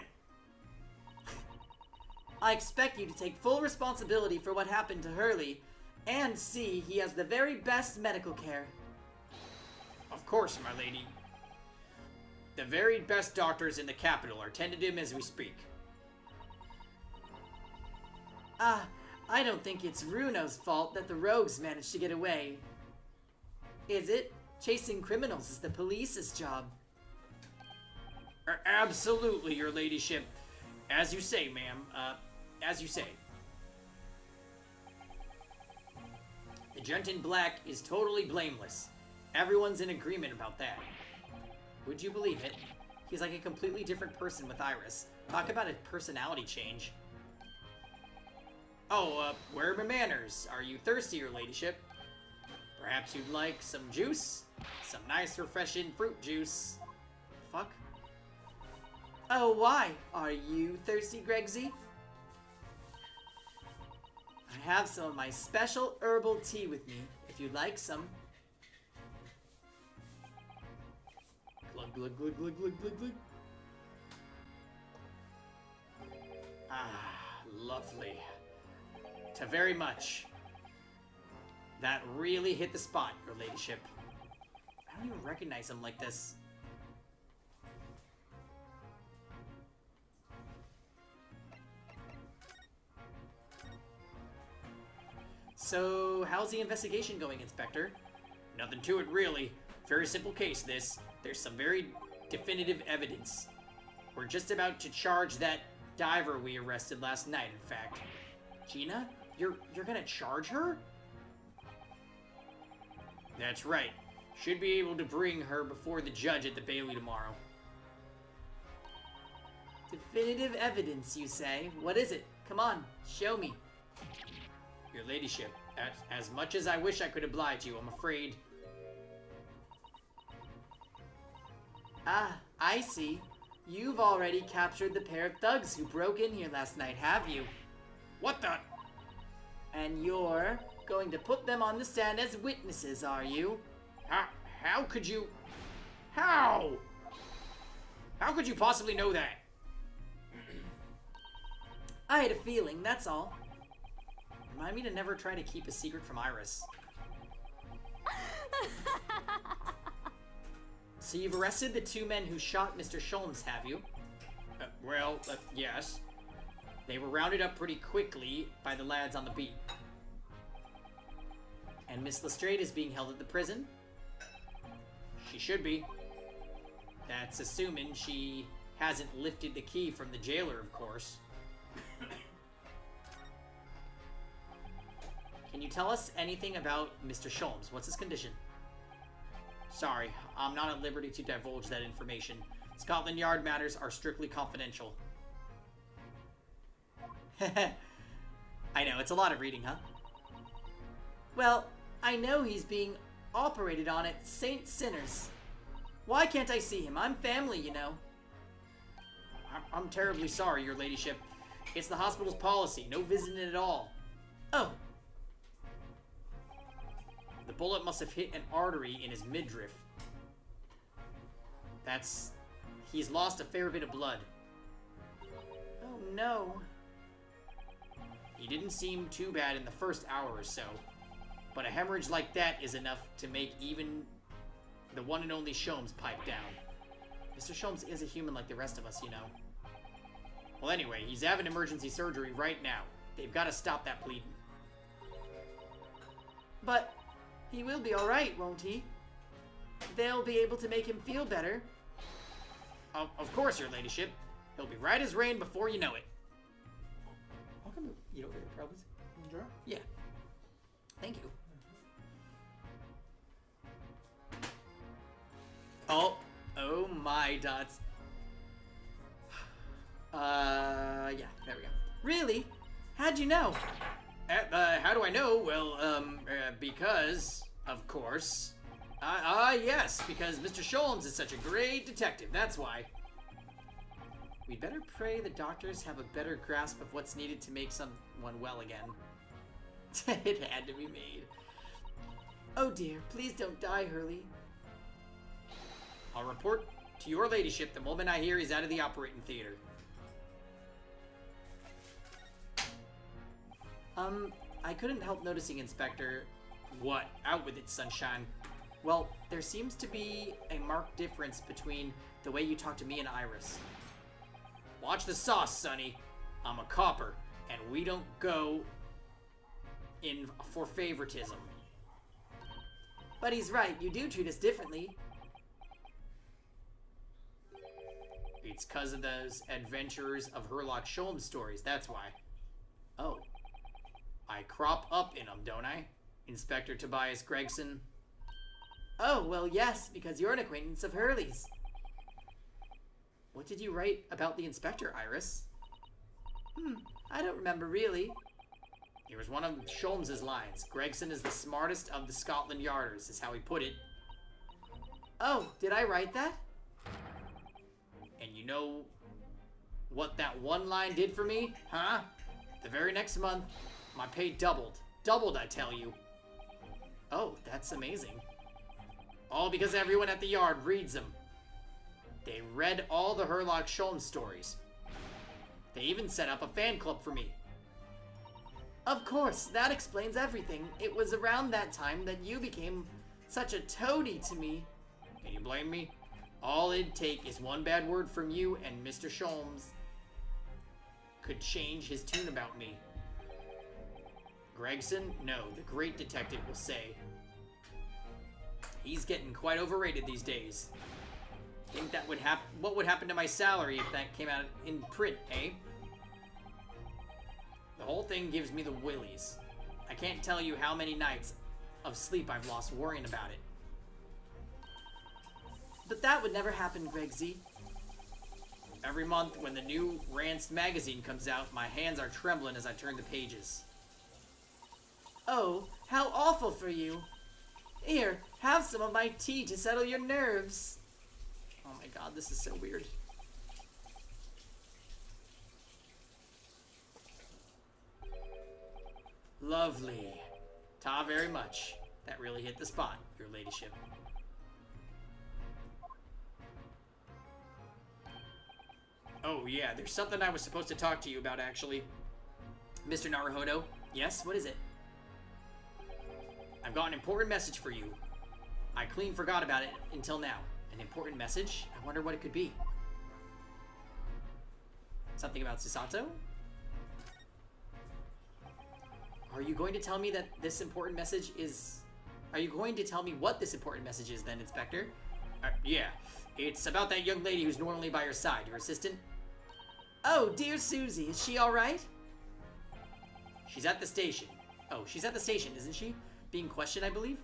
I expect you to take full responsibility for what happened to Hurley and see he has the very best medical care. Of course, my lady. The very best doctors in the capital are tending him as we speak. I don't think it's Runo's fault that the rogues managed to get away. Is it? Chasing criminals is the police's job. Absolutely, your ladyship. As you say, ma'am. As you say. The gent in black is totally blameless. Everyone's in agreement about that. Would you believe it? He's like a completely different person with Iris. Talk about a personality change. Oh, where are my manners? Are you thirsty, your ladyship? Perhaps you'd like some juice? Some nice, refreshing fruit juice. Fuck? Oh, why? Are you thirsty, Gregsy? I have some of my special herbal tea with me, if you'd like some. Glug, glug, glug, glug, glug, glug, glug. Ah, lovely. To very much. That really hit the spot, your ladyship. I don't even recognize him like this. So, how's the investigation going, Inspector? Nothing to it, really. Very simple case, this. There's some very definitive evidence. We're just about to charge that diver we arrested last night, in fact. Gina? You're gonna charge her? That's right. Should be able to bring her before the judge at the Bailey tomorrow. Definitive evidence, you say? What is it? Come on, show me. Your ladyship, as much as I wish I could oblige you, I'm afraid. Ah, I see. You've already captured the pair of thugs who broke in here last night, have you? What the? And you're going to put them on the stand as witnesses, are you? How could you... How? How could you possibly know that? I had a feeling, that's all. Remind me to never try to keep a secret from Iris. So you've arrested the two men who shot Mr. Sholmes, have you? Yes. They were rounded up pretty quickly by the lads on the beat. And Miss Lestrade is being held at the prison? She should be. That's assuming she hasn't lifted the key from the jailer, of course. Can you tell us anything about Mr. Sholmes? What's his condition? Sorry, I'm not at liberty to divulge that information. Scotland Yard matters are strictly confidential. I know, it's a lot of reading, huh? Well, I know he's being operated on at St. Sinner's. Why can't I see him? I'm family, you know. I'm terribly sorry, your ladyship. It's the hospital's policy. No visiting at all. Oh. The bullet must have hit an artery in his midriff. He's lost a fair bit of blood. Oh, no. He didn't seem too bad in the first hour or so. But a hemorrhage like that is enough to make even the one and only Sholmes pipe down. Mr. Sholmes is a human like the rest of us, you know. Well, anyway, he's having emergency surgery right now. They've got to stop that bleeding. But he will be alright, won't he? They'll be able to make him feel better. Of course, your ladyship. He'll be right as rain before you know it. How come you don't get the problems? Sure. Yeah. Thank you. Oh my dots. Yeah, there we go. Really? How'd you know? How do I know? Well, because, of course. Yes, because Mr. Sholmes is such a great detective, that's why. We'd better pray the doctors have a better grasp of what's needed to make someone well again. It had to be made. Oh dear, please don't die, Hurley. I'll report to your ladyship the moment I hear he's out of the operating theater. I couldn't help noticing, Inspector. What? Out with it, sunshine. Well, there seems to be a marked difference between the way you talk to me and Iris. Watch the sauce, Sonny. I'm a copper, and we don't go in for favoritism. But he's right, you do treat us differently. It's 'cause of those Adventurers of Herlock Sholmes stories, that's why. Oh. I crop up in them, don't I? Inspector Tobias Gregson. Oh, well, yes, because you're an acquaintance of Hurley's. What did you write about the inspector, Iris? I don't remember really. Here's one of Sholmes's lines. Gregson is the smartest of the Scotland Yarders, is how he put it. Oh, did I write that? And you know what that one line did for me, huh? The very next month, my pay doubled. Doubled, I tell you. Oh, that's amazing. All because everyone at the yard reads them. They read all the Herlock Sholmes stories. They even set up a fan club for me. Of course, that explains everything. It was around that time that you became such a toady to me. Can you blame me? All it'd take is one bad word from you and Mr. Sholmes could change his tune about me. Gregson? No, the great detective will say. He's getting quite overrated these days. Think that would what would happen to my salary if that came out in print, eh? The whole thing gives me the willies. I can't tell you how many nights of sleep I've lost worrying about it. But that would never happen, Gregsy. Every month when the new Ranced magazine comes out, my hands are trembling as I turn the pages. Oh, how awful for you. Here, have some of my tea to settle your nerves. Oh my god, this is so weird. Lovely. Ta very much. That really hit the spot, your ladyship. Oh yeah, there's something I was supposed to talk to you about, actually. Mr. Naruhodo? Yes, what is it? I've got an important message for you. I clean forgot about it until now. An important message? I wonder what it could be. Something about Susato? Are you going to tell me that this important message is... Are you going to tell me what this important message is then, Inspector? Yeah. It's about that young lady who's normally by your side, your assistant. Oh, dear Susie, is she alright? She's at the station. Oh, she's at the station, isn't she? Being questioned, I believe?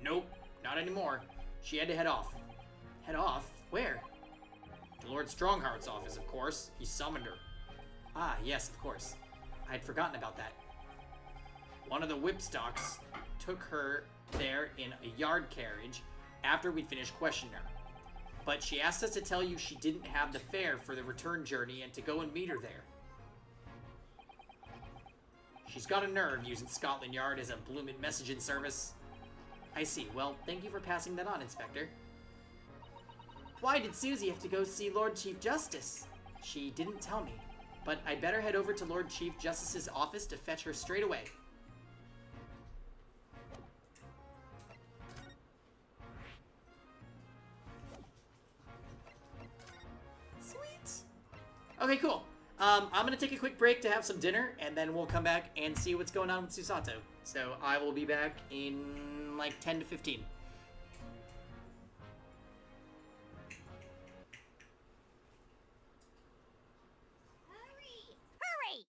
Nope, not anymore. She had to head off. Head off? Where? To Lord Strongheart's office, of course. He summoned her. Ah, yes, of course. I had forgotten about that. One of the whipstocks took her there in a yard carriage after we'd finished questioning her. But she asked us to tell you she didn't have the fare for the return journey and to go and meet her there. She's got a nerve using Scotland Yard as a bloomin' messaging service. I see. Well, thank you for passing that on, Inspector. Why did Susie have to go see Lord Chief Justice? She didn't tell me, but I'd better head over to Lord Chief Justice's office to fetch her straight away. Sweet. Okay, cool. I'm gonna take a quick break to have some dinner, and then we'll come back and see what's going on with Susato. So I will be back in like 10 to 15. Hurry! Hurry!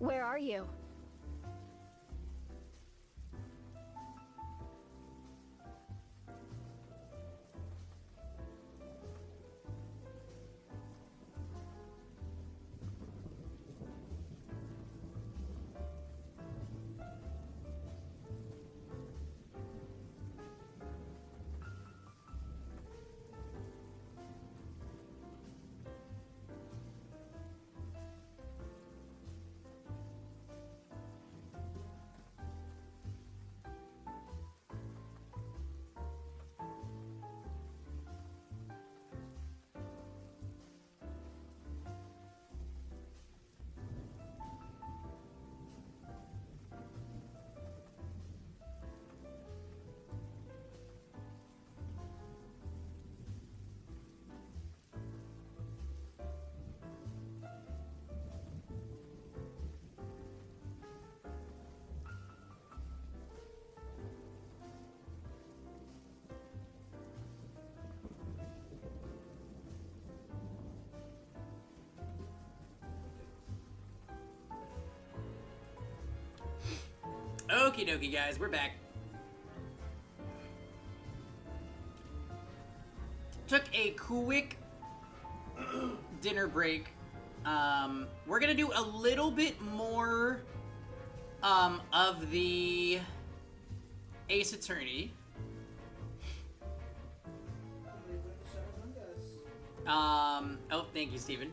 Where are you? Okie dokie, guys, we're back. Took a quick dinner break. We're gonna do a little bit more of the Ace Attorney. Oh, thank you, Steven.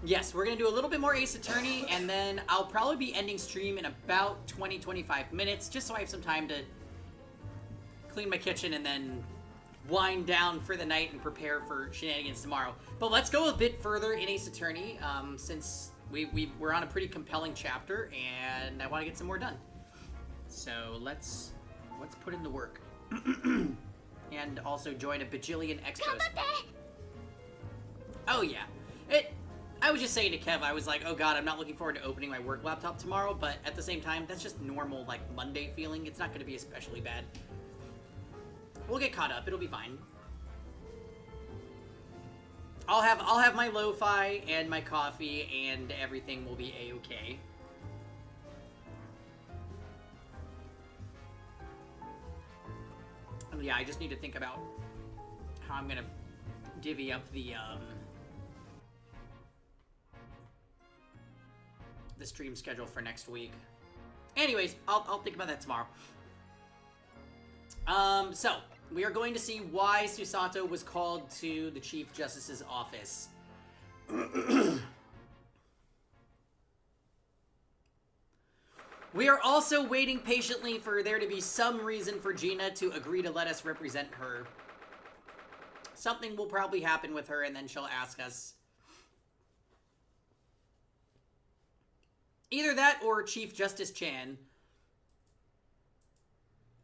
Yes, we're going to do a little bit more Ace Attorney, and then I'll probably be ending stream in about 20-25 minutes, just so I have some time to clean my kitchen and then wind down for the night and prepare for shenanigans tomorrow. But let's go a bit further in Ace Attorney, since we're on a pretty compelling chapter, and I want to get some more done. So let's put in the work. And also join a bajillion expos. Oh yeah. I was just saying to Kev, I was like, oh god, I'm not looking forward to opening my work laptop tomorrow, but at the same time, that's just normal, like, Monday feeling. It's not going to be especially bad. We'll get caught up. It'll be fine. I'll have my lo-fi and my coffee, and everything will be a-okay. Yeah, I just need to think about how I'm gonna divvy up the stream schedule for next week. Anyways, I'll think about that tomorrow. So we are going to see why Susato was called to the Chief Justice's office. We are also waiting patiently for there to be some reason for Gina to agree to let us represent her. Something will probably happen with her, and then she'll ask us. Either that or Chief Justice Chan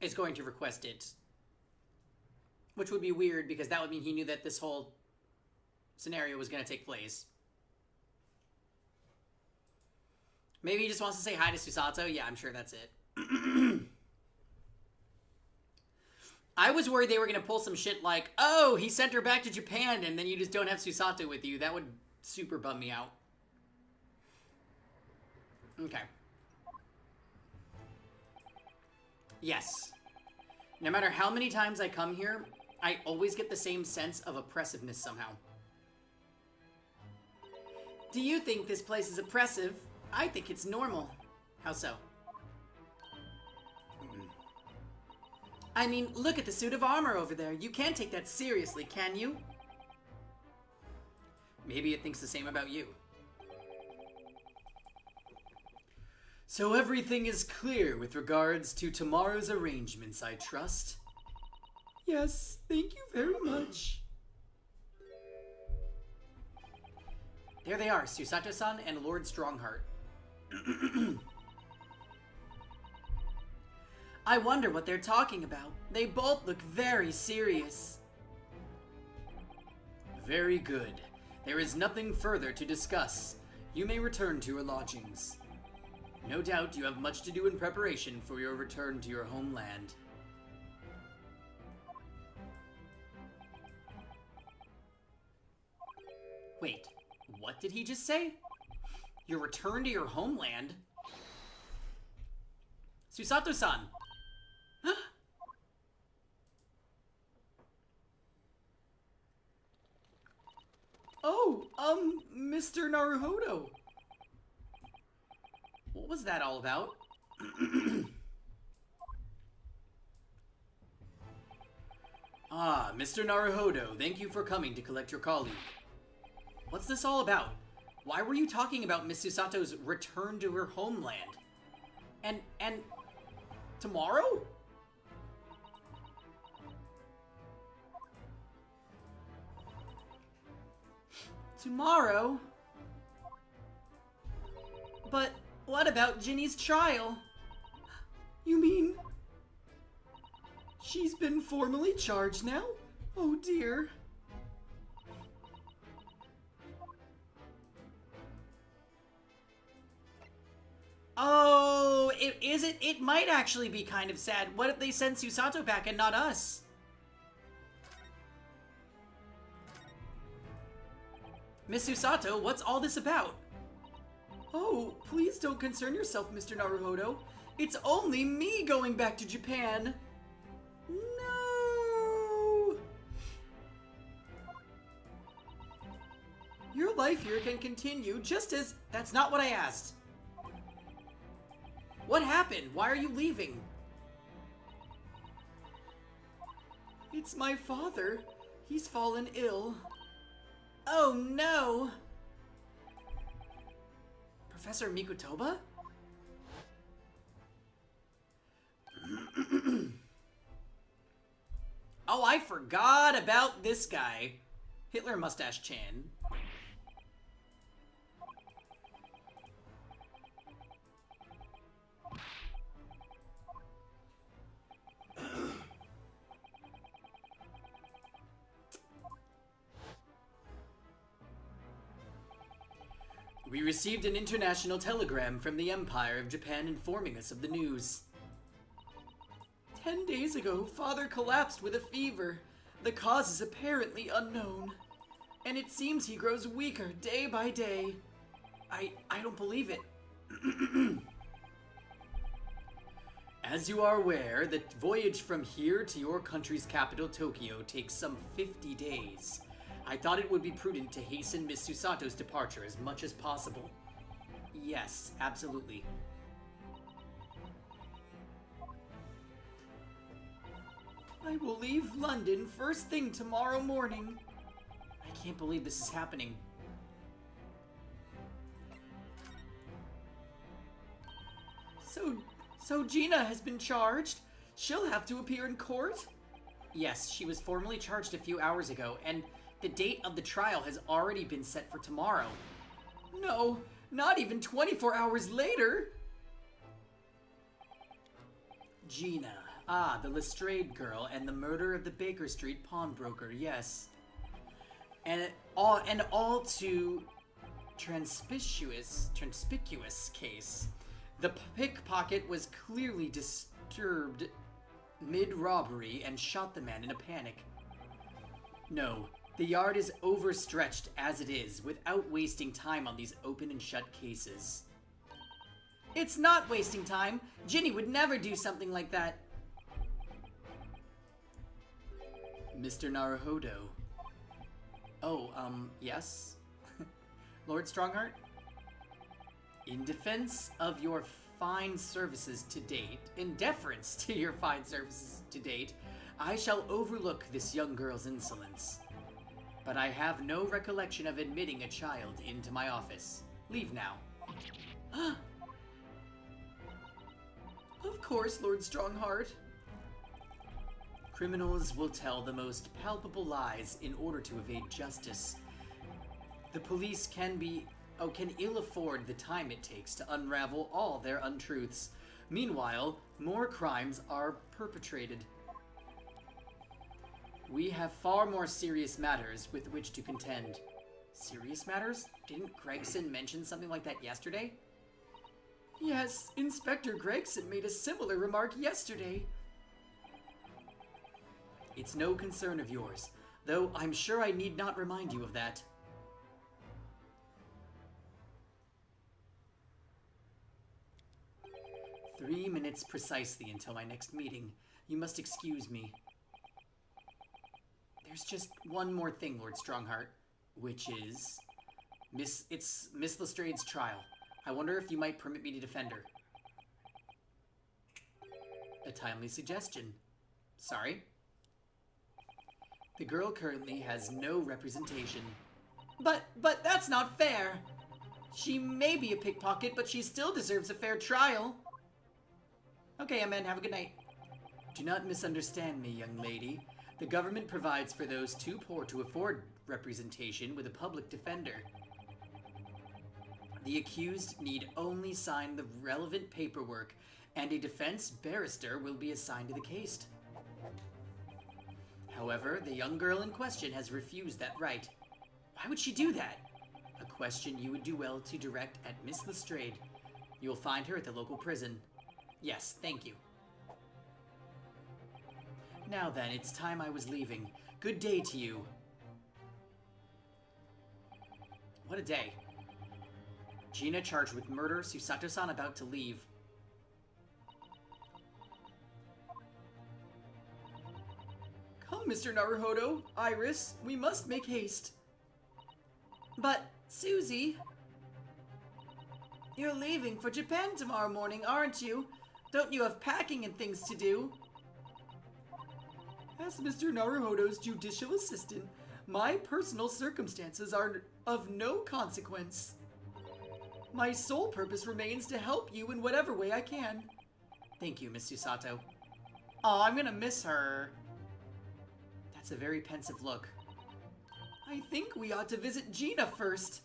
is going to request it. Which would be weird, because that would mean he knew that this whole scenario was going to take place. Maybe he just wants to say hi to Susato? Yeah, I'm sure that's it. I was worried they were going to pull some shit like, oh, he sent her back to Japan and then you just don't have Susato with you. That would super bum me out. Okay. Yes. No matter how many times I come here, I always get the same sense of oppressiveness somehow. Do you think this place is oppressive? I think it's normal. How so? I mean, look at the suit of armor over there. You can't take that seriously, can you? Maybe it thinks the same about you. So everything is clear with regards to tomorrow's arrangements, I trust? Yes, thank you very much. There they are, Susato-san and Lord Strongheart. I wonder what they're talking about. They both look very serious. Very good. There is nothing further to discuss. You may return to your lodgings. No doubt you have much to do in preparation for your return to your homeland. Wait, what did he just say? Your return to your homeland? Susato-san! Oh, Mr. Naruhodo. What was that all about? Ah, Mr. Naruhodo, thank you for coming to collect your colleague. What's this all about? Why were you talking about Miss Susato's return to her homeland? And tomorrow? Tomorrow? But what about Ginny's trial? You mean she's been formally charged now? Oh dear. Oh, it might actually be kind of sad. What if they send Susato back and not us? Miss Susato, what's all this about? Oh, please don't concern yourself, Mr. Naruhodo. It's only me going back to Japan. No! Your life here can continue just as... That's not what I asked. What happened? Why are you leaving? It's my father. He's fallen ill. Oh no! Professor Mikutoba? Oh, I forgot about this guy. Hitler Mustache Chan. We received an international telegram from the Empire of Japan informing us of the news. 10 days ago, Father collapsed with a fever. The cause is apparently unknown. And it seems he grows weaker day by day. I don't believe it. As you are aware, the voyage from here to your country's capital, Tokyo, takes some 50 days. I thought it would be prudent to hasten Miss Susato's departure as much as possible. Yes, absolutely. I will leave London first thing tomorrow morning. I can't believe this is happening. So Gina has been charged? She'll have to appear in court? Yes, she was formally charged a few hours ago, and the date of the trial has already been set for tomorrow. No, not even 24 hours later! Gina. Ah, the Lestrade girl and the murder of the Baker Street pawnbroker, yes. And all too conspicuous case. The pickpocket was clearly disturbed mid-robbery and shot the man in a panic. No, the yard is overstretched as it is, without wasting time on these open and shut cases. It's not wasting time. Ginny would never do something like that. Mr. Naruhodo. Oh, yes? Lord Strongheart? In defense of your fine services to date, in deference to your fine services to date, I shall overlook this young girl's insolence. But I have no recollection of admitting a child into my office. Leave now. Of course, Lord Strongheart. Criminals will tell the most palpable lies in order to evade justice. The police can ill afford the time it takes to unravel all their untruths. Meanwhile, more crimes are perpetrated. We have far more serious matters with which to contend. Serious matters? Didn't Gregson mention something like that yesterday? Yes, Inspector Gregson made a similar remark yesterday. It's no concern of yours, though I'm sure I need not remind you of that. 3 minutes precisely until my next meeting. You must excuse me. There's just one more thing, Lord Strongheart, which is it's Miss Lestrade's trial. I wonder if you might permit me to defend her. A timely suggestion. Sorry. The girl currently has no representation. But that's not fair. She may be a pickpocket, but she still deserves a fair trial. Okay, Amen, have a good night. Do not misunderstand me, young lady. The government provides for those too poor to afford representation with a public defender. The accused need only sign the relevant paperwork, and a defense barrister will be assigned to the case. However, the young girl in question has refused that right. Why would she do that? A question you would do well to direct at Miss Lestrade. You will find her at the local prison. Yes, thank you. Now then, it's time I was leaving. Good day to you. What a day. Gina charged with murder, Susato-san about to leave. Come, Mr. Naruhodo, Iris, we must make haste. But, Susie, you're leaving for Japan tomorrow morning, aren't you? Don't you have packing and things to do? As Mr. Naruhodo's judicial assistant, my personal circumstances are of no consequence. My sole purpose remains to help you in whatever way I can. Thank you, Miss Susato. Oh, I'm gonna miss her. That's a very pensive look. I think we ought to visit Gina first.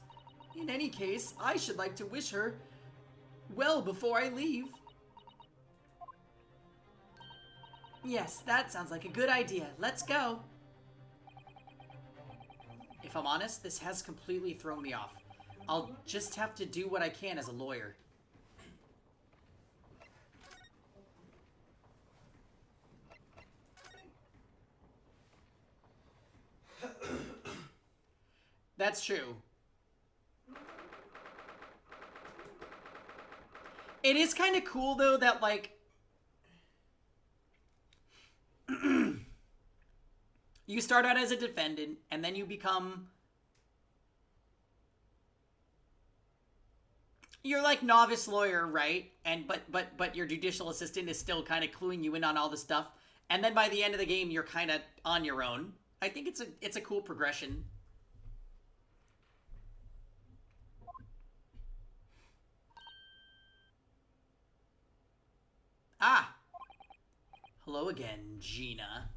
In any case, I should like to wish her well before I leave. Yes, that sounds like a good idea. Let's go. If I'm honest, this has completely thrown me off. I'll just have to do what I can as a lawyer. That's true. It is kind of cool, though, that, like, you start out as a defendant, and then you become... You're like novice lawyer, right? And but your judicial assistant is still kind of cluing you in on all the stuff. And then by the end of the game, you're kind of on your own. I think it's a cool progression. Ah! Hello again, Gina.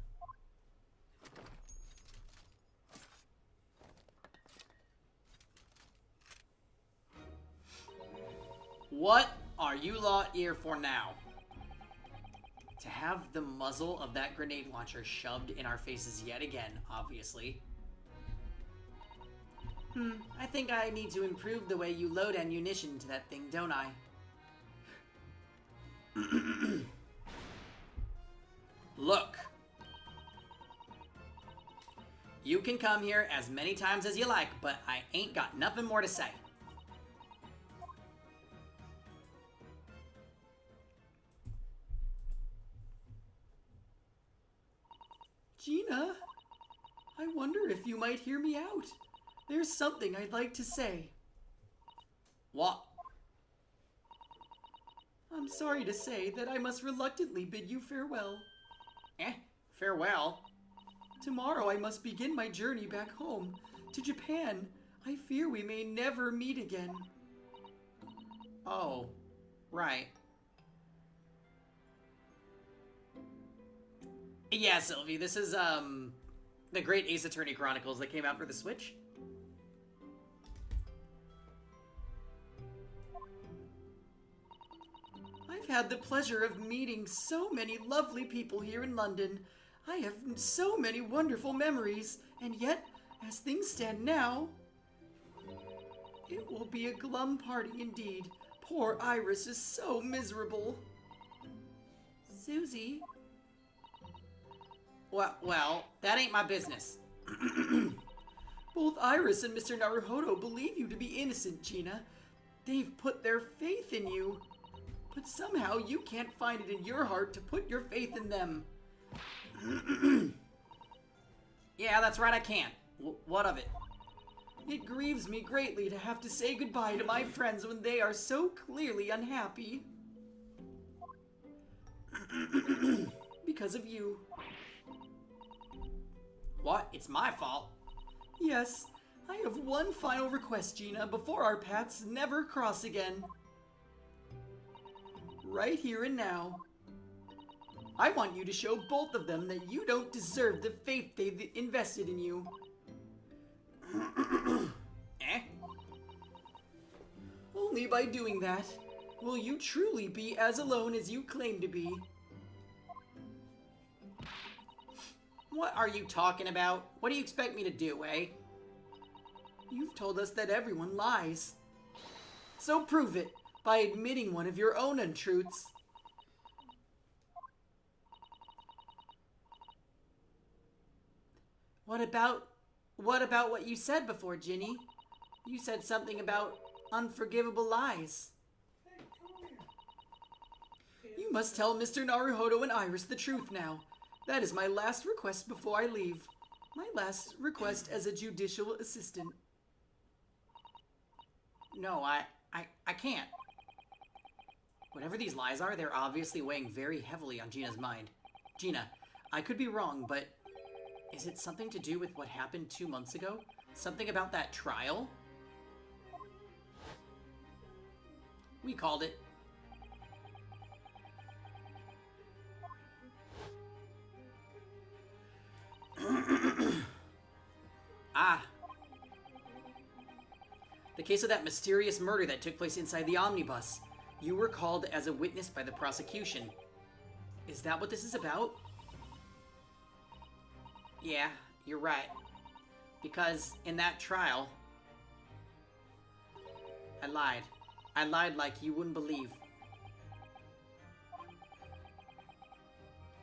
What are you lot here for now? To have the muzzle of that grenade launcher shoved in our faces yet again, obviously. I think I need to improve the way you load ammunition into that thing, don't I? Look. You can come here as many times as you like, but I ain't got nothing more to say. Gina, I wonder if you might hear me out. There's something I'd like to say. What? I'm sorry to say that I must reluctantly bid you farewell. Farewell? Tomorrow I must begin my journey back home, to Japan. I fear we may never meet again. Oh, right. Yeah, Sylvie, this is, the Great Ace Attorney Chronicles that came out for the Switch. I've had the pleasure of meeting so many lovely people here in London. I have so many wonderful memories, and yet, as things stand now, it will be a glum parting indeed. Poor Iris is so miserable. Susie? Well, that ain't my business. Both Iris and Mr. Naruhodo believe you to be innocent, Gina. They've put their faith in you. but somehow you can't find it in your heart to put your faith in them. Yeah, that's right, I can't. What of it? It grieves me greatly to have to say goodbye to my friends when they are so clearly unhappy. Because of you. What? It's my fault? Yes. I have one final request, Gina, before our paths never cross again. Right here and now. I want you to show both of them that you don't deserve the faith they've invested in you. Eh? Only by doing that will you truly be as alone as you claim to be. What are you talking about? What do you expect me to do, eh? You've told us that everyone lies. So prove it by admitting one of your own untruths. What about what you said before, Ginny? You said something about unforgivable lies. Hey, come over here. You must tell Mr. Naruhodo and Iris the truth now. That is my last request before I leave. My last request as a judicial assistant. No, I can't. Whatever these lies are, they're obviously weighing very heavily on Gina's mind. Gina, I could be wrong, but is it something to do with what happened 2 months ago? Something about that trial? We called it. Ah. The case of that mysterious murder that took place inside the omnibus. You were called as a witness by the prosecution. Is that what this is about? Yeah, you're right. Because in that trial, I lied. I lied like you wouldn't believe.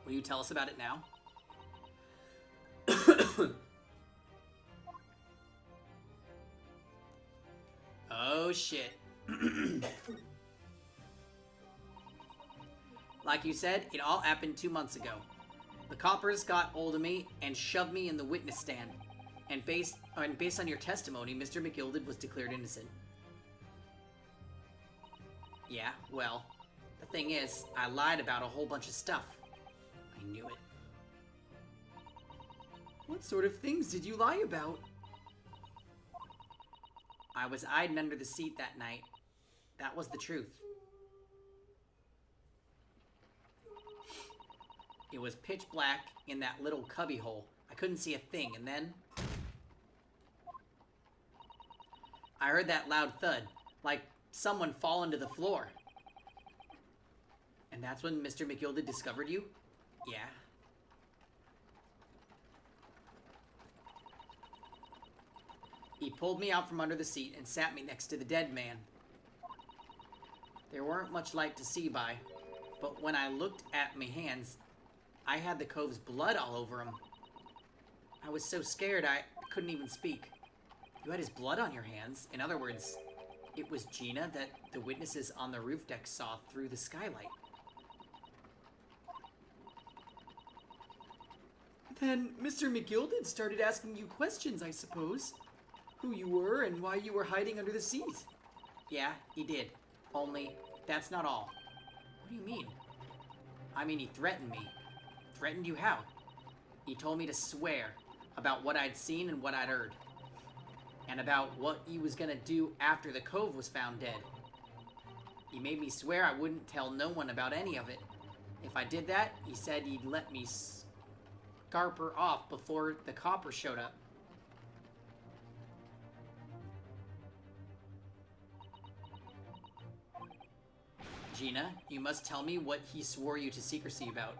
Will you tell us about it now? Oh shit. Like you said, it all happened 2 months ago. The coppers got hold of me and shoved me in the witness stand. And based on your testimony, Mr. McGilded was declared innocent. Yeah, well, the thing is, I lied about a whole bunch of stuff. I knew it. What sort of things did you lie about? I was hiding under the seat that night. That was the truth. It was pitch black in that little cubby hole. I couldn't see a thing, and then I heard that loud thud, like someone falling to the floor. And that's when Mr. McGilded discovered you? Yeah. He pulled me out from under the seat and sat me next to the dead man. There weren't much light to see by, but when I looked at my hands, I had the cove's blood all over him. I was so scared I couldn't even speak. You had his blood on your hands. In other words, it was Gina that the witnesses on the roof deck saw through the skylight. Then Mr. McGilded started asking you questions, I suppose. Who you were and why you were hiding under the seat. Yeah, he did. Only, that's not all. What do you mean? I mean, he threatened me. Threatened you how? He told me to swear about what I'd seen and what I'd heard. And about what he was gonna do after the cove was found dead. He made me swear I wouldn't tell no one about any of it. If I did that, he said he'd let me scarper off before the copper showed up. Gina, you must tell me what he swore you to secrecy about.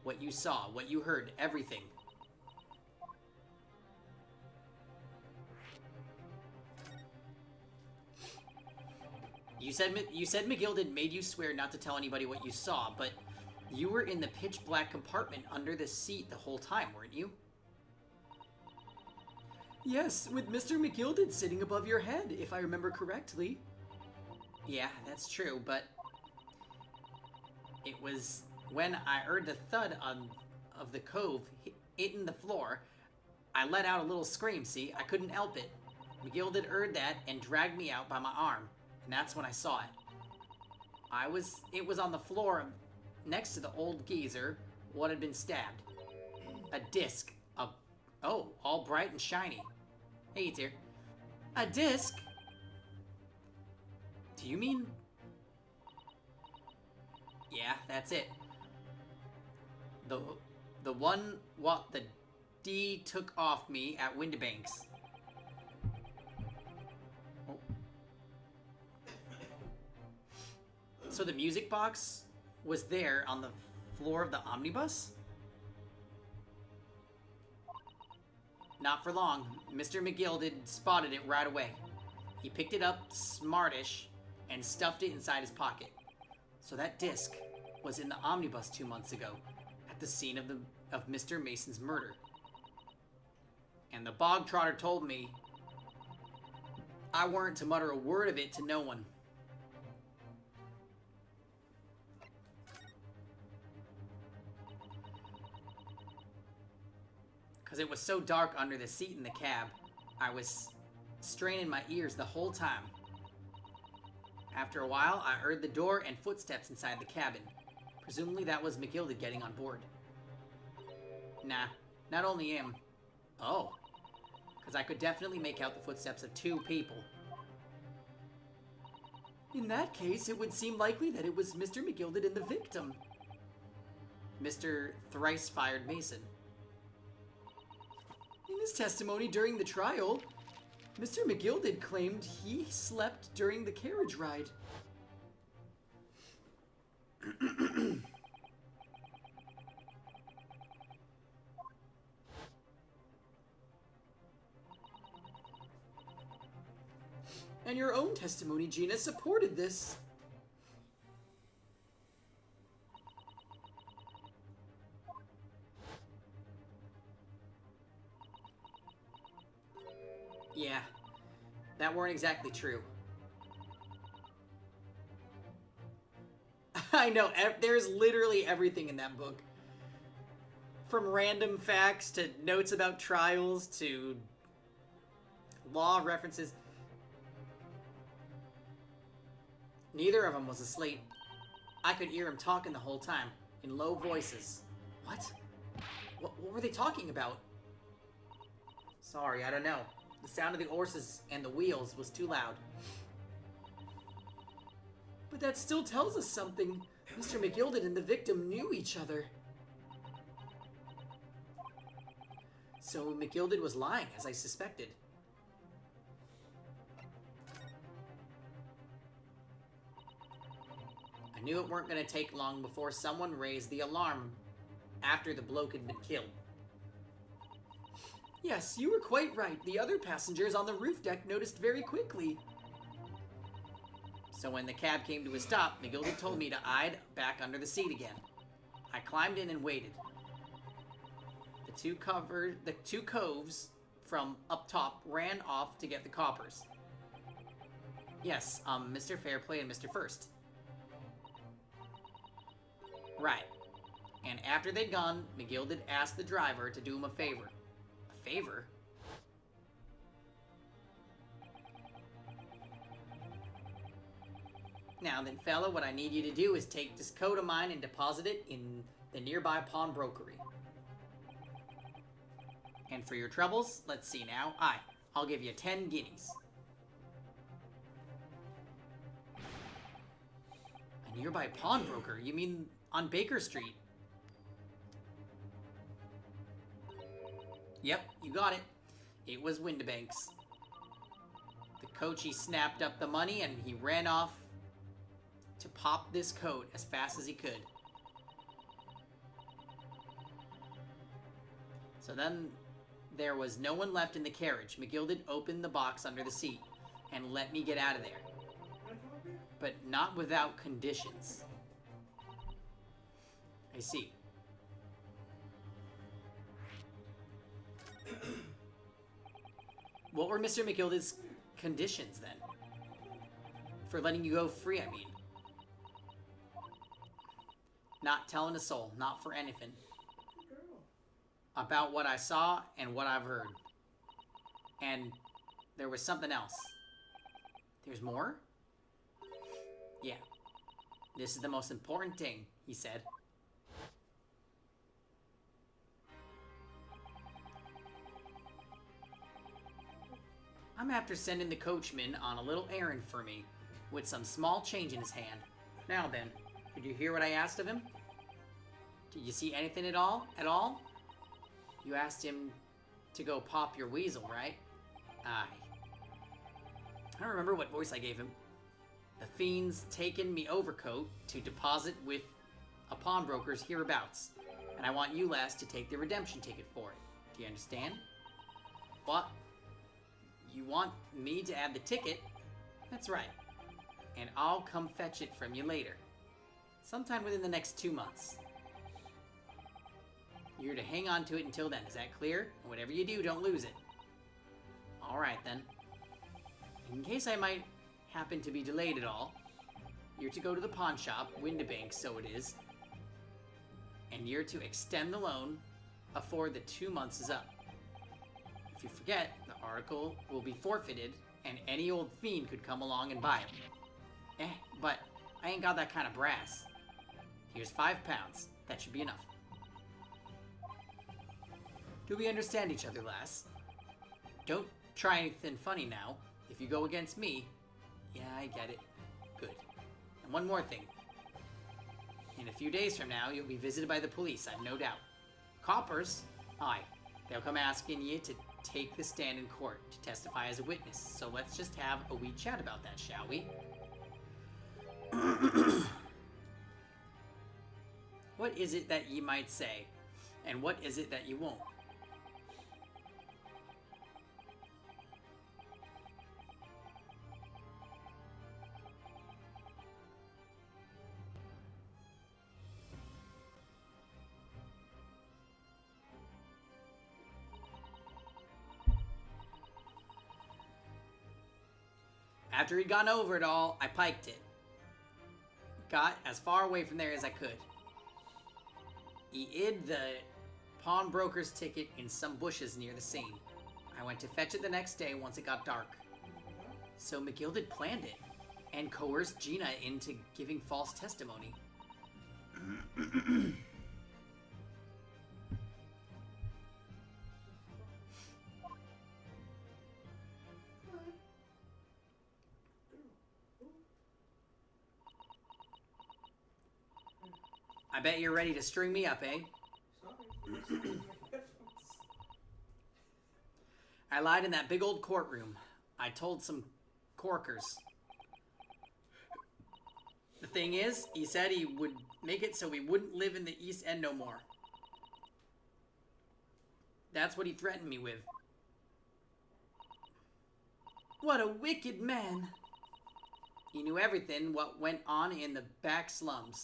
What you saw, what you heard, everything. You said McGilded made you swear not to tell anybody what you saw, but you were in the pitch black compartment under the seat the whole time, weren't you? Yes, with Mr. McGilded sitting above your head, if I remember correctly. Yeah, that's true, but It was when I heard the thud of the cove hitting the floor. I let out a little scream, see? I couldn't help it. McGilded heard that and dragged me out by my arm, and that's when I saw it. It was on the floor next to the old geezer what had been stabbed. A disc. Oh, all bright and shiny. Hey, it's here. A disc? Do you mean... Yeah, that's it. The one what the D took off me at Windibanks. Oh. So the music box was there on the floor of the omnibus? Not for long. Mr. McGilded spotted it right away. He picked it up smartish and stuffed it inside his pocket. So that disc was in the omnibus 2 months ago at the scene of Mr. Mason's murder. And the bog trotter told me I weren't to mutter a word of it to no one. Because it was so dark under the seat in the cab, I was straining my ears the whole time. After a while, I heard the door and footsteps inside the cabin. Presumably that was McGilded getting on board. Nah, not only him. Oh. Because I could definitely make out the footsteps of 2 people. In that case, it would seem likely that it was Mr. McGilded and the victim. Mr. Thrice-Fired Mason. In his testimony during the trial, Mr. McGilded claimed he slept during the carriage ride. And your own testimony, Gina, supported this. Yeah, that weren't exactly true. I know, there's literally everything in that book. From random facts to notes about trials to law references. Neither of them was asleep. I could hear him talking the whole time, in low voices. What? What were they talking about? Sorry, I don't know. The sound of the horses and the wheels was too loud. But that still tells us something. Mr. McGilded and the victim knew each other. So McGilded was lying, as I suspected. I knew it weren't going to take long before someone raised the alarm after the bloke had been killed. Yes, you were quite right. The other passengers on the roof deck noticed very quickly. So when the cab came to a stop, McGilded told me to hide back under the seat again. I climbed in and waited. The two coves from up top ran off to get the coppers. Yes, Mr. Fairplay and Mr. First. Right. And after they'd gone, McGilded asked the driver to do him a favor. A favor? Now then, fella, what I need you to do is take this coat of mine and deposit it in the nearby pawnbrokery. And for your troubles, let's see now. I'll give you 10 guineas. A nearby pawnbroker? You mean on Baker Street? Yep, you got it. It was Windibanks. The coachee snapped up the money and he ran off to pop this coat as fast as he could. So then there was no one left in the carriage. McGilded opened the box under the seat and let me get out of there. But not without conditions. I see. What were Mr. McGilded's conditions then? For letting you go free, I mean. Not telling a soul, not for anything. Good girl. About what I saw and what I've heard. And there was something else. There's more? Yeah. This is the most important thing, he said. I'm after sending the coachman on a little errand for me, with some small change in his hand. Now then, did you hear what I asked of him? Did you see anything at all? At all? You asked him to go pop your weasel, right? Aye. I don't remember what voice I gave him. The fiend's taken me overcoat to deposit with a pawnbroker's hereabouts, and I want you lass to take the redemption ticket for it. Do you understand? What? You want me to add the ticket? That's right. And I'll come fetch it from you later. Sometime within the next 2 months. You're to hang on to it until then, is that clear? And whatever you do, don't lose it. Alright then. In case I might happen to be delayed at all, you're to go to the pawn shop, Windibank so it is, and you're to extend the loan afore the 2 months is up. If you forget, the article will be forfeited, and any old fiend could come along and buy it. But I ain't got that kind of brass. Here's £5. That should be enough. Do we understand each other, lass? Don't try anything funny now. If you go against me... Yeah, I get it. Good. And one more thing. In a few days from now, you'll be visited by the police, I've no doubt. Coppers? Aye. They'll come asking you to take the stand in court to testify as a witness. So let's just have a wee chat about that, shall we? What is it that ye might say? And what is it that you won't? After he'd gone over it all, I piked it. Got as far away from there as I could. He hid the pawnbroker's ticket in some bushes near the scene. I went to fetch it the next day once it got dark. So McGilded planned it and coerced Gina into giving false testimony. I bet you're ready to string me up, eh? Sorry. I lied in that big old courtroom. I told some corkers. The thing is, he said he would make it so he wouldn't live in the East End no more. That's what he threatened me with. What a wicked man. He knew everything what went on in the back slums.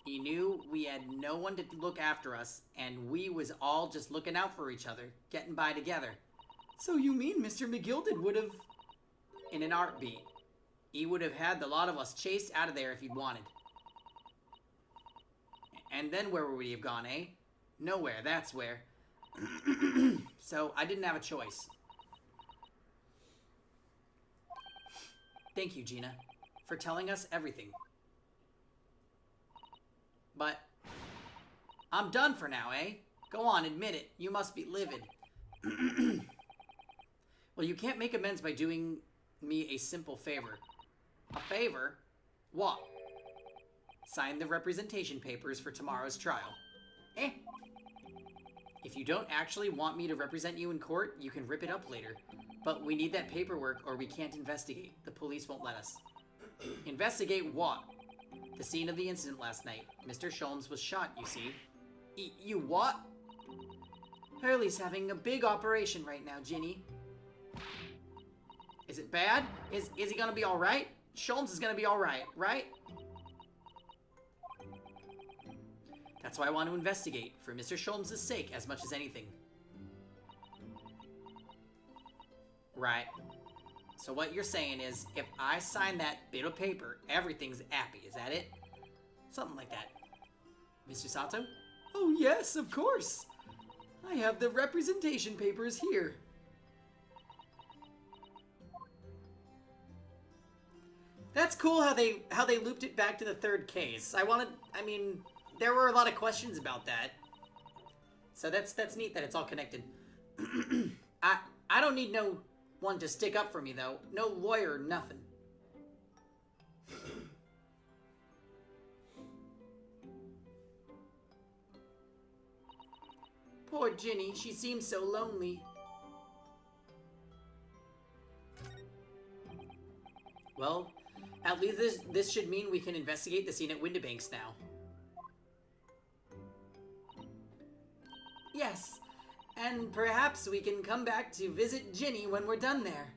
He knew we had no one to look after us, and we was all just looking out for each other, getting by together. So you mean Mr. McGilded would have... In an heartbeat. He would have had the lot of us chased out of there if he'd wanted. And then where would we have gone, eh? Nowhere, that's where. So I didn't have a choice. Thank you, Gina, for telling us everything. But I'm done for now, eh? Go on, admit it. You must be livid. Well, you can't make amends by doing me a simple favor. A favor? What? Sign the representation papers for tomorrow's trial. If you don't actually want me to represent you in court, you can rip it up later. But we need that paperwork or we can't investigate. The police won't let us. Investigate what? The scene of the incident last night. Mr. Sholmes was shot, you see. You what? Hurley's having a big operation right now, Ginny. Is it bad? Is he gonna be alright? Sholmes is gonna be alright, right? That's why I want to investigate, for Mr. Sholmes' sake as much as anything. Right. So what you're saying is, if I sign that bit of paper, everything's happy, is that it? Something like that. Mr. Sato? Oh yes, of course! I have the representation papers here. That's cool how they looped it back to the third case. I mean, there were a lot of questions about that. So that's neat that it's all connected. I don't need no one to stick up for me though. No lawyer, nothing. Poor Ginny, she seems so lonely. Well, at least this should mean we can investigate the scene at Windibanks now. Yes, and perhaps we can come back to visit Ginny when we're done there.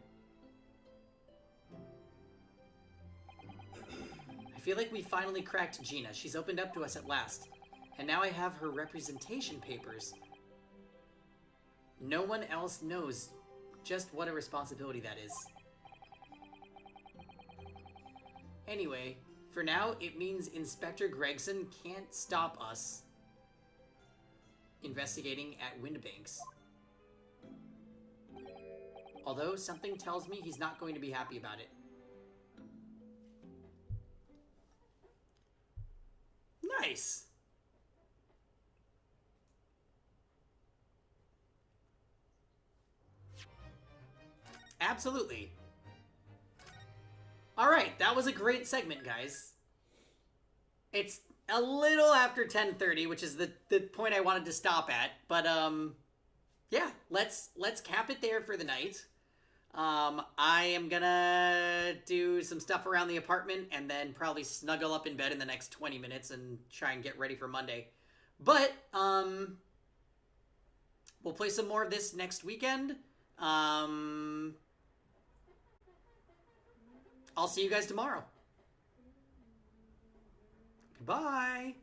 I feel like we finally cracked Gina. She's opened up to us at last. And now I have her representation papers. No one else knows just what a responsibility that is. Anyway, for now, it means Inspector Gregson can't stop us investigating at Windibanks. Although, something tells me he's not going to be happy about it. Nice! Absolutely. Alright, that was a great segment, guys. It's a little after 10:30, which is the point I wanted to stop at. But, yeah, let's cap it there for the night. I am gonna do some stuff around the apartment and then probably snuggle up in bed in the next 20 minutes and try and get ready for Monday. But, we'll play some more of this next weekend. I'll see you guys tomorrow. Goodbye.